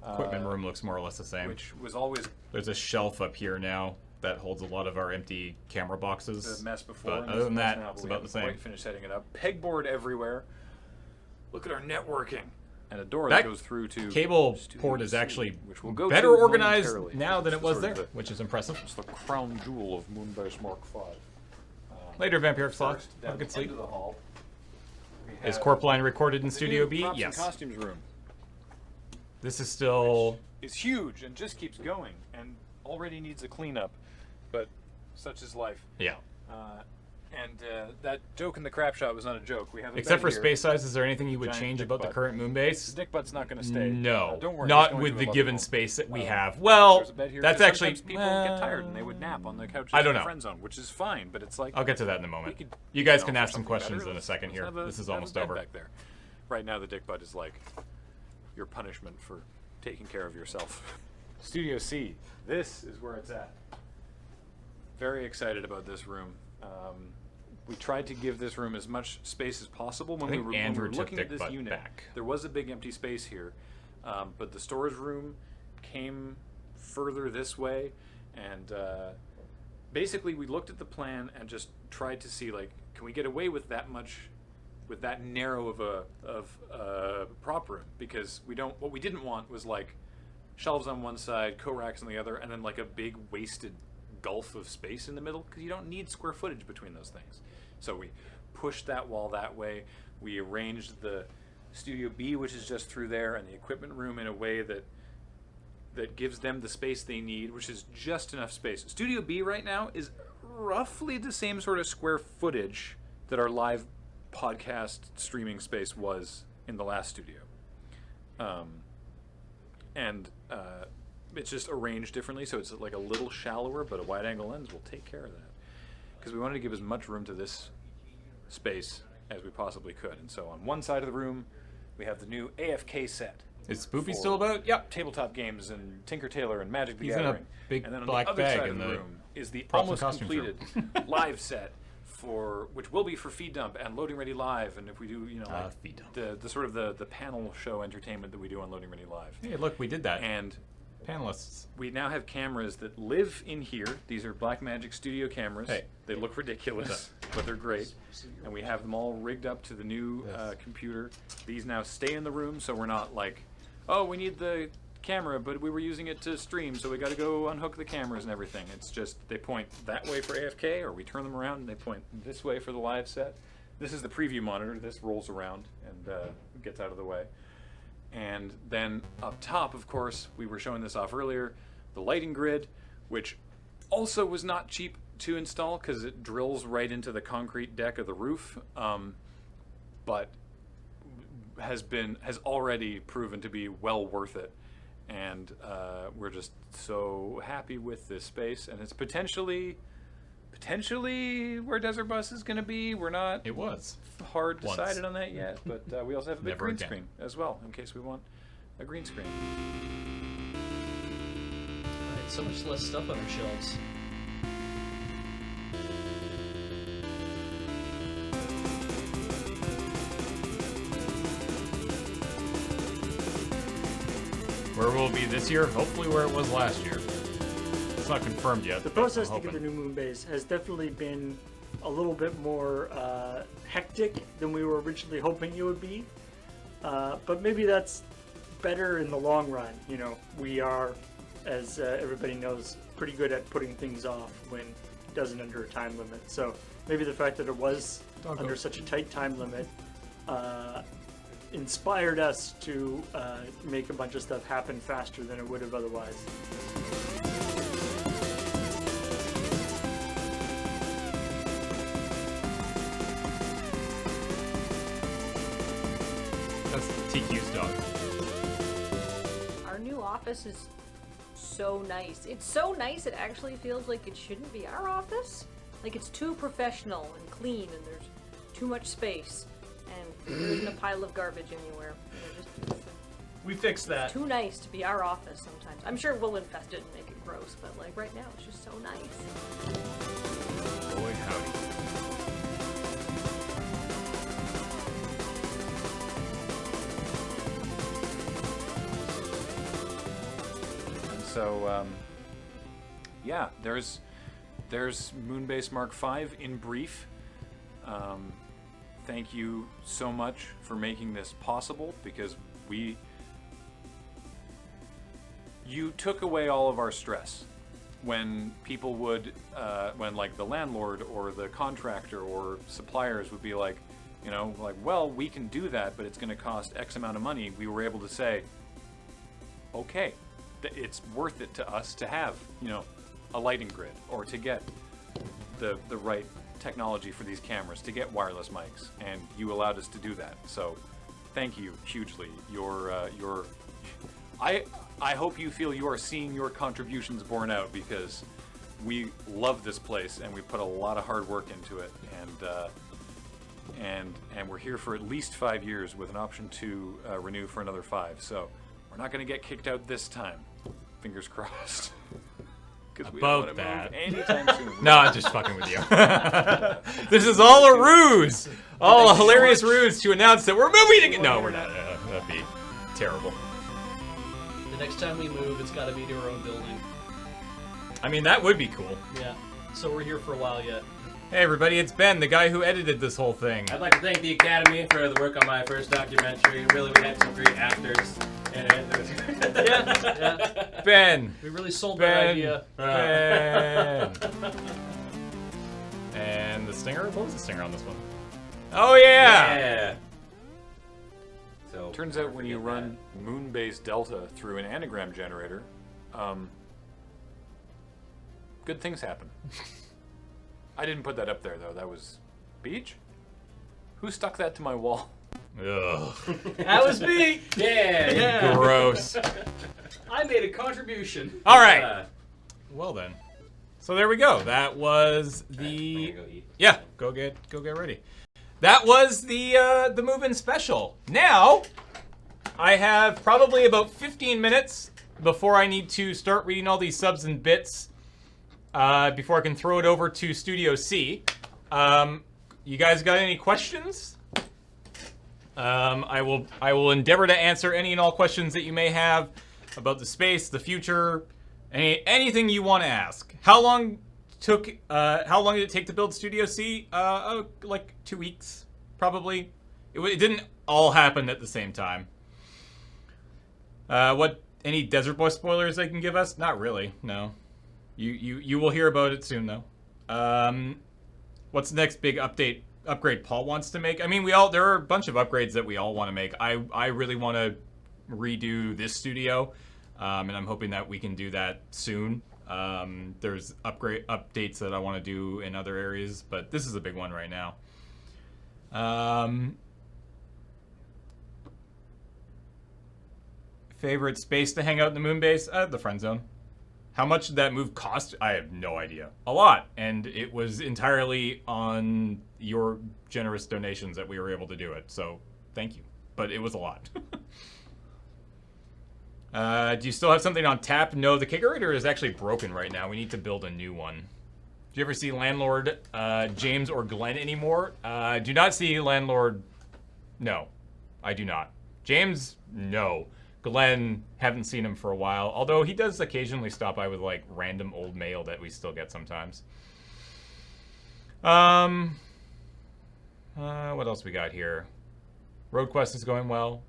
Equipment room looks more or less the same. Which was always There's a shelf up here now that holds a lot of our empty camera boxes. the mess before. But and other this than mess that, now, it's but we about the haven't same. Quite finished setting it up. Pegboard everywhere. Look at our networking. And a door That that goes through to cable Studio port is C, actually which we'll go better to organized momentarily. now than It's it was sort of there, the- which is impressive. It's the crown jewel of Moonbase Mark 5. Later, Vampire Sloth. First, Have down a good the sleep. end of the hall, we Is have Corp Line recorded in the Studio new B? props Yes. and costumes room. This is still. Is huge and just keeps going and already needs a cleanup, but such is life. Yeah. That joke in the crap shot was not a joke. We have a Except bed for here. space size, is there anything you would Giant change dick about the butt. current Moonbase? The dick butt's not going to stay. No. Don't worry. Not it's going with to the a lovely given home. space that we have. Well, There's a bed here, that's 'cause actually. sometimes people get tired and they would nap on the couch I in don't the know. friend zone, which is fine, but it's like I'll get to that in a moment. we could, You guys know, can for ask some something questions better, in a second here. let's This is have a almost bed over. back there. Right now, the dick butt is like your punishment for taking care of yourself. Studio C. This is where it's at. Very excited about this room. we tried to give this room as much space as possible. When I we think were Andrew took looking at Dick this Butt unit, back. there was a big empty space here, but the storage room came further this way, and basically we looked at the plan and just tried to see, like, can we get away with that much, with that narrow of a prop room? Because what we didn't want was like shelves on one side, co-racks on the other, and then like a big wasted gulf of space in the middle, because you don't need square footage between those things. So we pushed that wall that way. We arranged the Studio B, which is just through there, and the equipment room in a way that gives them the space they need, which is just enough space. Studio B right now is roughly the same sort of square footage that our live podcast streaming space was in the last studio. It's just arranged differently, so it's like a little shallower, but a wide angle lens will take care of that. Because we wanted to give as much room to this space as we possibly could. And so on one side of the room, we have the new AFK set. Is Spoopy still about? Yep. Tabletop games and Tinker Tailor and Magic the He's in a Gathering. big and then on black the other bag side in of the the room is the props and almost costumes room. completed live set which will be for Feed Dump and Loading Ready Live, and if we do, Feed Dump. the sort of the panel show entertainment that we do on Loading Ready Live. Hey, look, we did that. And panelists. We now have cameras that live in here. These are Blackmagic Studio cameras. Hey. They look ridiculous, but they're great. And we have them all rigged up to the new computer. These now stay in the room, so we're not like, oh, we need the camera, but we were using it to stream, so we got to go unhook the cameras and everything. It's just they point that way for AFK, or we turn them around and they point this way for the live set. This is the preview monitor. This rolls around and gets out of the way. And then up top, of course, we were showing this off earlier, the lighting grid, which also was not cheap to install because it drills right into the concrete deck of the roof, but has already proven to be well worth it. And we're just so happy with this space, and it's potentially where Desert Bus is going to be. We're not. It was hard once. decided on that yet, but we also have a big Never green again. screen as well in case we want a green screen. Alright, so much less stuff on our shelves. Where will it be this year? Hopefully where it was last year. It's not confirmed yet. The but process I'm to get the hoping. new Moonbase has definitely been a little bit more hectic than we were originally hoping it would be. But maybe that's better in the long run. You know, we are, as everybody knows, pretty good at putting things off when it doesn't under a time limit. So maybe the fact that it was under such a tight time limit inspired us to make a bunch of stuff happen faster than it would have otherwise. That's TQ's dog. Our new office is so nice. It's so nice it actually feels like it shouldn't be our office. Like it's too professional and clean and there's too much space and there isn't a pile of garbage anywhere. We fixed that. It's too nice to be our office sometimes. I'm sure we'll infest it and make it gross, but like right now it's just so nice. Boy howdy. And so, yeah, there's Moonbase Mark 5 in brief. Thank you so much for making this possible, because you took away all of our stress when people would, when like the landlord or the contractor or suppliers would be like, you know, like, well, we can do that, but it's going to cost X amount of money. We were able to say, okay, it's worth it to us to have, you know, a lighting grid, or to get the right technology for these cameras, to get wireless mics, and you allowed us to do that. So thank you hugely. I hope you feel you are seeing your contributions borne out, because we love this place and we put a lot of hard work into it, and we're here for at least 5 years with an option to renew for another 5. So we're not going to get kicked out this time. Fingers crossed. because we don't want to that. move anytime soon. No, I'm just fucking with you. This is all a ruse. All a hilarious ruse to announce that we're moving again. No, we're not. That'd be terrible. The next time we move, it's got to be to our own building. I mean, that would be cool. Yeah. So we're here for a while yet. Hey everybody, it's Ben, the guy who edited this whole thing. I'd like to thank the Academy for the work on my first documentary. Really, we had some great actors in it. Yeah. Ben. We really sold that idea. Ben. And the stinger? What was the stinger on this one? Oh yeah! So turns out when you run Moonbase Delta through an anagram generator, good things happen. I didn't put that up there though. That was Beach. Who stuck that to my wall? Ugh. That was me. Yeah. Gross. I made a contribution. All right. Well then. So there we go. That was the. Yeah. Go get ready. That was the move-in special. Now, I have probably about 15 minutes before I need to start reading all these subs and bits. Before I can throw it over to Studio C. You guys got any questions? I will endeavor to answer any and all questions that you may have about the space, the future, anything you want to ask. How long did it take to build Studio C? Like 2 weeks, probably. It didn't all happen at the same time. Any Desert Boy spoilers they can give us? Not really, no. You will hear about it soon though. What's the next big upgrade Paul wants to make? I mean, there are a bunch of upgrades that we all want to make. I really want to redo this studio, and I'm hoping that we can do that soon. There's updates that I want to do in other areas, but this is a big one right now. Favorite space to hang out in the Moonbase? The friend zone. How much did that move cost? I have no idea. A lot. And it was entirely on your generous donations that we were able to do it. So thank you. But it was a lot. Do you still have something on tap? No, the kegerator is actually broken right now. We need to build a new one. Do you ever see Landlord James or Glenn anymore? Do not see Landlord. No, I do not. James, no. Glenn, haven't seen him for a while. Although he does occasionally stop by with like random old mail that we still get sometimes. What else we got here? RoadQuest is going well.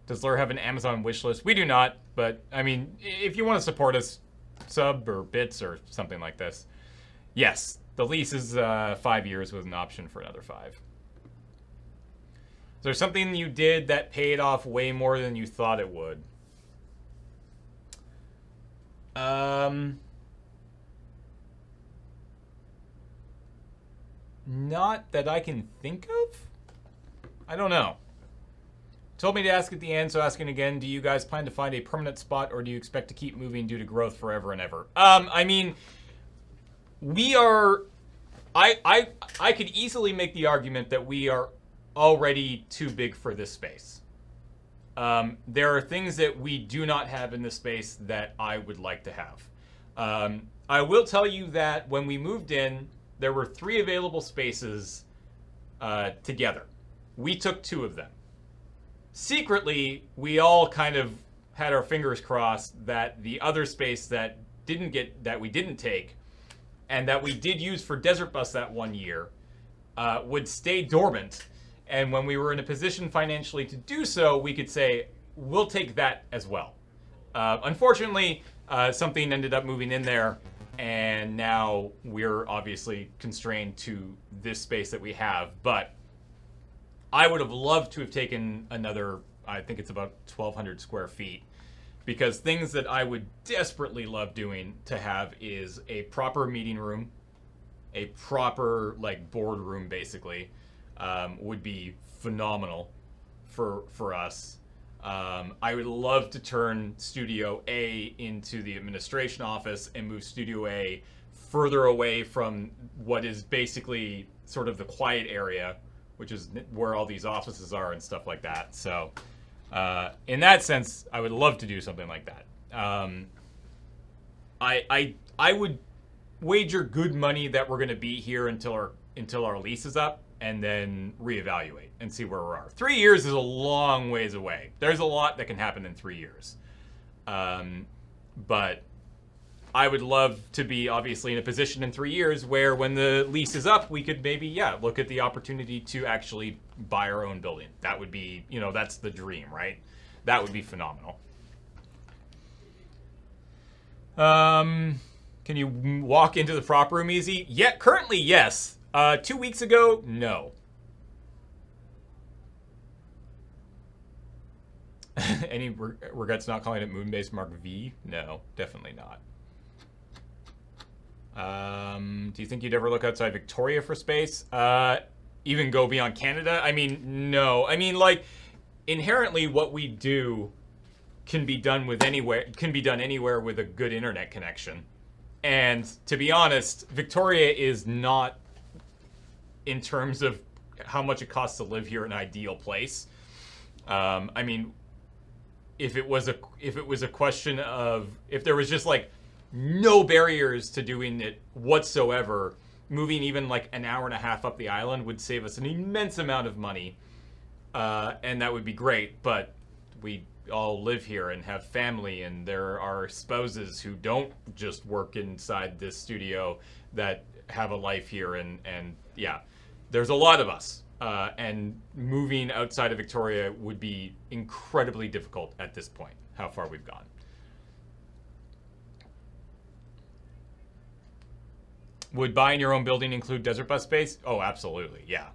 Does Lur have an Amazon wish list? We do not, but I mean, if you want to support us, sub or bits or something like this, yes, the lease is 5 years with an option for another 5. Is there something you did that paid off way more than you thought it would? Not that I can think of. I don't know. Told me to ask at the end, so asking again, do you guys plan to find a permanent spot or do you expect to keep moving due to growth forever and ever? I mean, we are... I could easily make the argument that we are already too big for this space. There are things that we do not have in this space that I would like to have. I will tell you that when we moved in, there were 3 available spaces together. We took 2 of them. Secretly, we all kind of had our fingers crossed that the other space that we didn't take, and that we did use for Desert Bus that 1 year, would stay dormant. And when we were in a position financially to do so, we could say, we'll take that as well. Unfortunately, something ended up moving in there, and now we're obviously constrained to this space that we have. But I would have loved to have taken another, I think it's about 1,200 square feet, because things that I would desperately love doing to have is a proper meeting room, a proper like boardroom basically, would be phenomenal for us. I would love to turn Studio A into the administration office and move Studio A further away from what is basically sort of the quiet area, which is where all these offices are and stuff like that. So in that sense, I would love to do something like that. I would wager good money that we're going to be here until our lease is up, and then reevaluate and see where we are. 3 years is a long ways away. There's a lot that can happen in 3 years. But I would love to be obviously in a position in 3 years where when the lease is up, we could maybe, look at the opportunity to actually buy our own building. That would be, that's the dream, right? That would be phenomenal. Can you walk into the prop room easy? Yeah, currently, yes. 2 weeks ago, no. Any regrets not calling it Moonbase Mark V? No, definitely not. Do you think you'd ever look outside Victoria for space? Even go beyond Canada? I mean, no. I mean, like, inherently what we do can be done anywhere with a good internet connection. And to be honest, Victoria is not, in terms of how much it costs to live here, an ideal place. I mean, if it was a question of, if there was just like no barriers to doing it whatsoever, moving even like an hour and a half up the island would save us an immense amount of money, and that would be great. But we all live here and have family, and there are spouses who don't just work inside this studio that have a life here, and yeah, there's a lot of us, and moving outside of Victoria would be incredibly difficult at this point, how far we've gone. Would buying your own building include desert bus space? Oh, absolutely, yeah.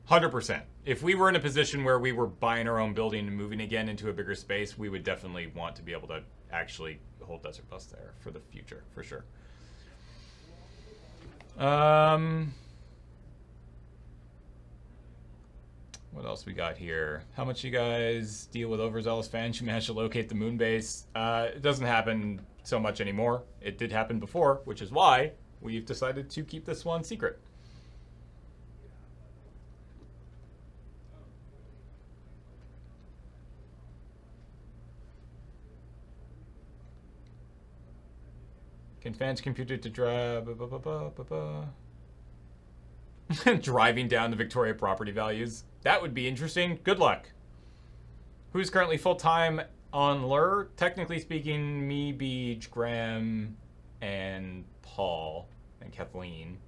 100%. If we were in a position where we were buying our own building and moving again into a bigger space, we would definitely want to be able to actually hold desert bus there for the future, for sure. What else we got here? How much you guys deal with overzealous fans who managed to locate the Moonbase? It doesn't happen so much anymore. It did happen before, which is why we've decided to keep this one secret. Can fans compute it to drive? Driving down the Victoria property values. That would be interesting. Good luck. Who's currently full-time on Lure? Technically speaking, me, Beej, Graham, and Paul, and Kathleen.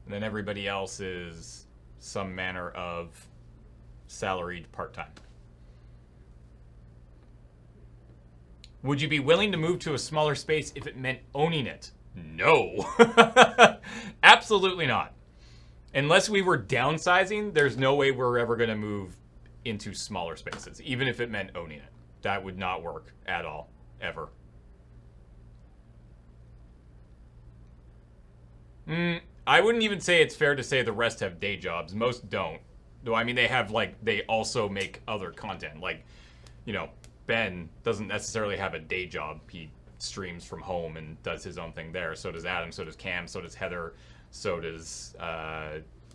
And then everybody else is some manner of salaried part-time. Would you be willing to move to a smaller space if it meant owning it? No. Absolutely not. Unless we were downsizing, there's no way we're ever going to move into smaller spaces, even if it meant owning it. That would not work at all, ever. I wouldn't even say it's fair to say the rest have day jobs. Most don't. Though, I mean, they have, like, they also make other content. Like, you know, Ben doesn't necessarily have a day job. He streams from home and does his own thing there. So does Adam, so does Cam, so does Heather, so does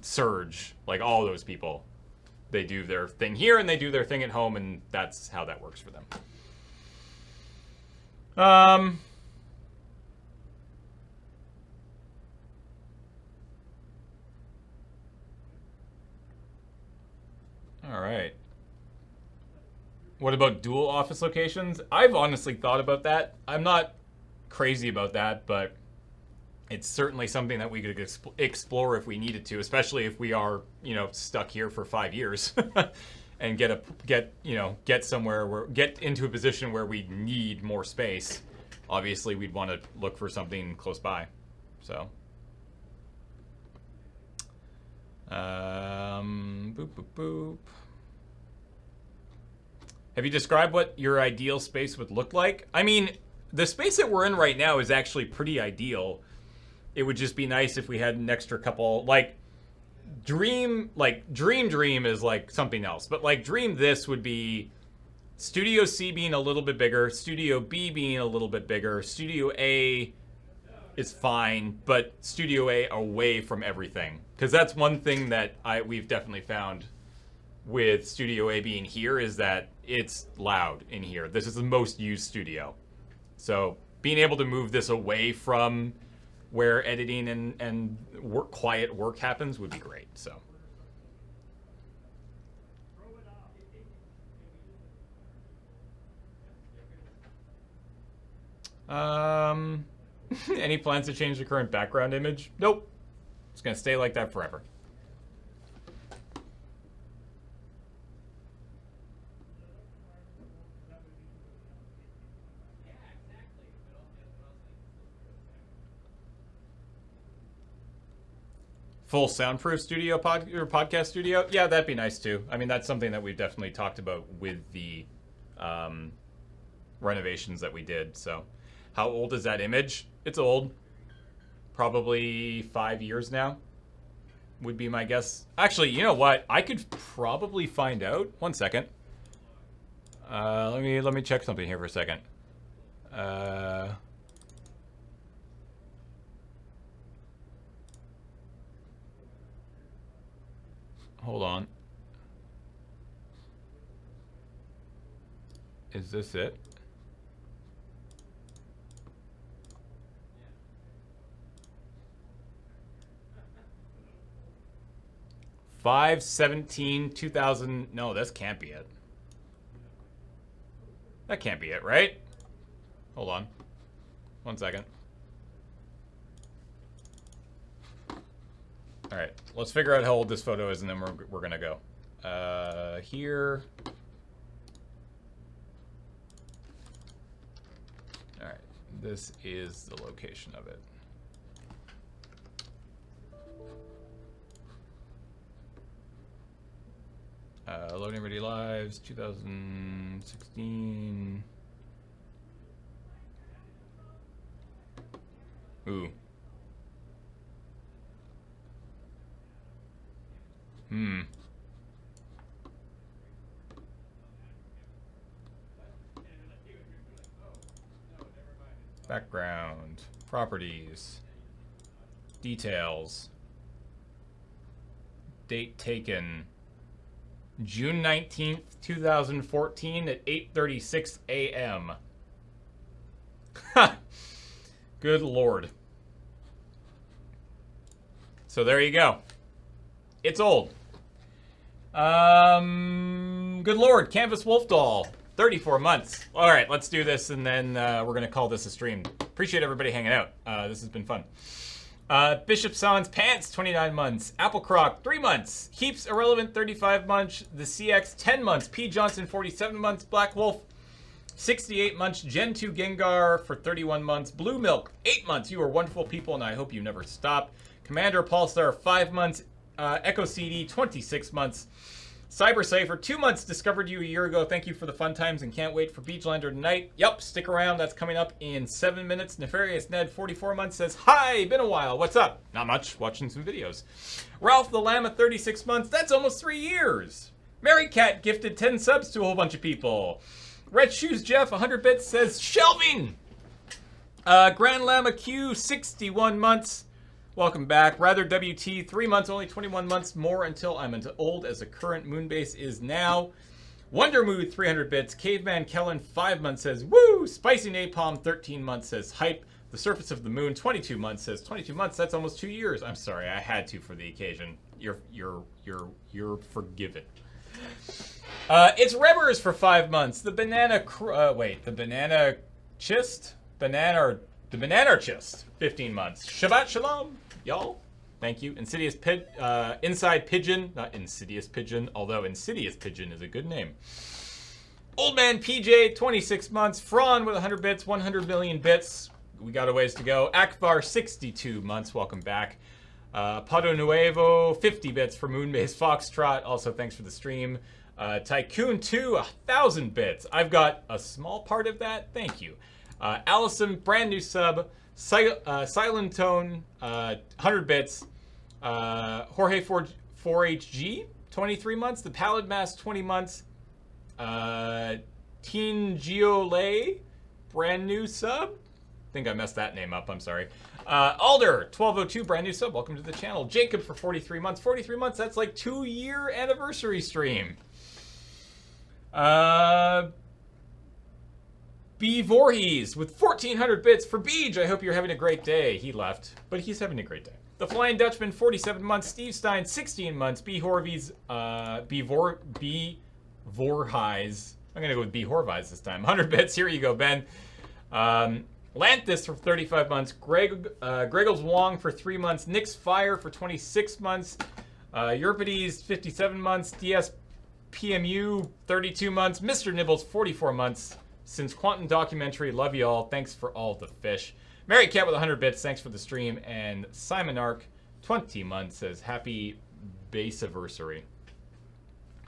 Serge. Like, all those people, they do their thing here and they do their thing at home, and that's how that works for them. All right. What about dual office locations? I've honestly thought about that. I'm not crazy about that, but it's certainly something that we could explore if we needed to, especially if we are, you know, stuck here for 5 years and get somewhere where, get into a position where we need more space. Obviously, we'd want to look for something close by. So, boop, boop, boop. Have you described what your ideal space would look like? I mean, the space that we're in right now is actually pretty ideal. It would just be nice if we had an extra couple, like, dream is like something else. But like dream this would be Studio C being a little bit bigger, Studio B being a little bit bigger, Studio A is fine, but Studio A away from everything. Because that's one thing that we've definitely found with Studio A being here is that it's loud in here. This is the most used studio. So being able to move this away from where editing and quiet work happens would be great. So. Any plans to change the current background image? Nope. It's gonna stay like that forever. Full soundproof studio podcast studio? Yeah, that'd be nice too. I mean, that's something that we've definitely talked about with the renovations that we did. So, how old is that image? It's old. Probably 5 years now, would be my guess. Actually, you know what? I could probably find out. 1 second. Let me check something here for a second. Hold on. Is this it? Five 17/2000. No, this can't be it. That can't be it, right? Hold on. 1 second. All right, let's figure out how old this photo is, and then we're gonna go. Here. All right, this is the location of it. Loading Ready Lives, 2016. Ooh. Background, properties, details, date taken, June 19th, 2014 at 8:36 a.m. Good Lord. So there you go. It's old. Good Lord, Canvas Wolf Doll, 34 months. All right, let's do this, and then we're going to call this a stream. Appreciate everybody hanging out. This has been fun. Bishop Sans Pants, 29 months. Apple Croc, 3 months. Keeps Irrelevant, 35 months. The CX, 10 months. P. Johnson, 47 months. Black Wolf, 68 months. Gen 2 Gengar for 31 months. Blue Milk, 8 months. You are wonderful people, and I hope you never stop. Commander Polestar, 5 months. Echo CD, 26 months. Cyber Cypher, 2 months. Discovered you a year ago. Thank you for the fun times and can't wait for Beachlander tonight. Yup, stick around. That's coming up in 7 minutes. Nefarious Ned, 44 months, says, hi, been a while. What's up? Not much. Watching some videos. Ralph the Llama, 36 months. That's almost 3 years. Mary Cat gifted 10 subs to a whole bunch of people. Red Shoes Jeff, 100 bits, says, shelving. Grand Llama Q, 61 months. Welcome back. Rather WT, 3 months, only 21 months more until I'm as old as the current Moonbase is now. Wonder Mood, 300 bits. Caveman Kellen, 5 months, says, woo! Spicy Napalm, 13 months, says, hype. The Surface of the Moon, 22 months, says, 22 months, that's almost 2 years. I'm sorry, I had to for the occasion. You're forgiven. It's Rebbers for 5 months. The Banana, the Banana Chist? The Banana Chist, 15 months. Shabbat Shalom. Y'all, thank you. Inside Pigeon, not Insidious Pigeon, although Insidious Pigeon is a good name. Old Man PJ, 26 months. Fran with 100 bits, 100 million bits. We got a ways to go. Akbar, 62 months. Welcome back. Pado Nuevo, 50 bits for Moonbase Foxtrot. Also, thanks for the stream. Tycoon 2, 1,000 bits. I've got a small part of that. Thank you. Allison, brand new sub. Silent Tone, 100 bits. Jorge 4HG, 23 months. The Pallid Mask, 20 months. Teen Giole, brand new sub. I think I messed that name up. I'm sorry. Alder, 1202, brand new sub. Welcome to the channel. Jacob for 43 months. 43 months, that's like 2-year anniversary stream. B. Voorhees with 1,400 bits for Beej. I hope you're having a great day. He left, but he's having a great day. The Flying Dutchman, 47 months. Steve Stein, 16 months. B. Vorhees, Vorhees. I'm going to go with B. Horvies this time. 100 bits. Here you go, Ben. Lantis for 35 months. Greggles Wong for 3 months. Nick's Fire for 26 months. Euripides, 57 months. DS PMU, 32 months. Mr. Nibbles, 44 months. Since Quantum Documentary, love you all. Thanks for all the fish. Mary Cat with 100 bits, thanks for the stream. And Simon Ark, 20 months, says happy base anniversary.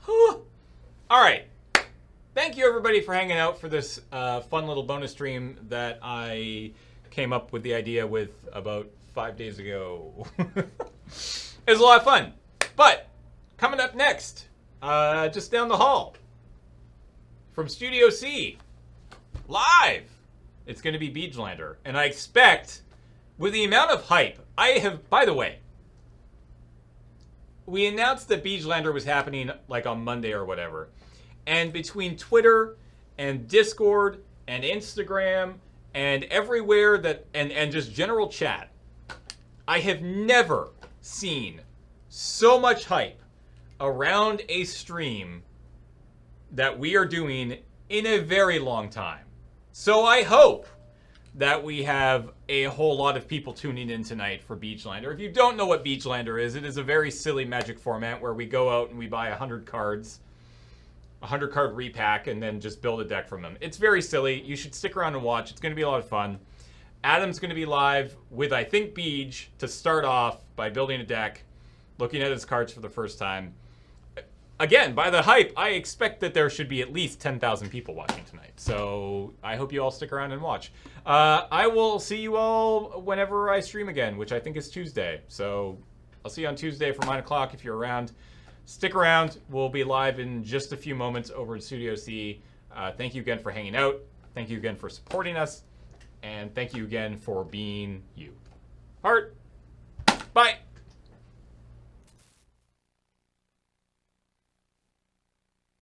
All right. Thank you, everybody, for hanging out for this fun little bonus stream that I came up with the idea with about 5 days ago. It was a lot of fun. But coming up next, just down the hall from Studio C, live, it's going to be Beejlander. And I expect, with the amount of hype, by the way, we announced that Beejlander was happening like on Monday or whatever. And between Twitter and Discord and Instagram and everywhere and just general chat, I have never seen so much hype around a stream that we are doing in a very long time. So I hope that we have a whole lot of people tuning in tonight for Beejlander. If you don't know what Beejlander is, it is a very silly Magic format where we go out and we buy 100 cards, a 100 card repack, and then just build a deck from them. It's very silly. You should stick around and watch. It's going to be a lot of fun. Adam's going to be live with, I think, Beej to start off by building a deck, looking at his cards for the first time. Again, by the hype, I expect that there should be at least 10,000 people watching tonight. So I hope you all stick around and watch. I will see you all whenever I stream again, which I think is Tuesday. So I'll see you on Tuesday for 9 o'clock if you're around. Stick around. We'll be live in just a few moments over at Studio C. Thank you again for hanging out. Thank you again for supporting us. And thank you again for being you. Heart. Bye.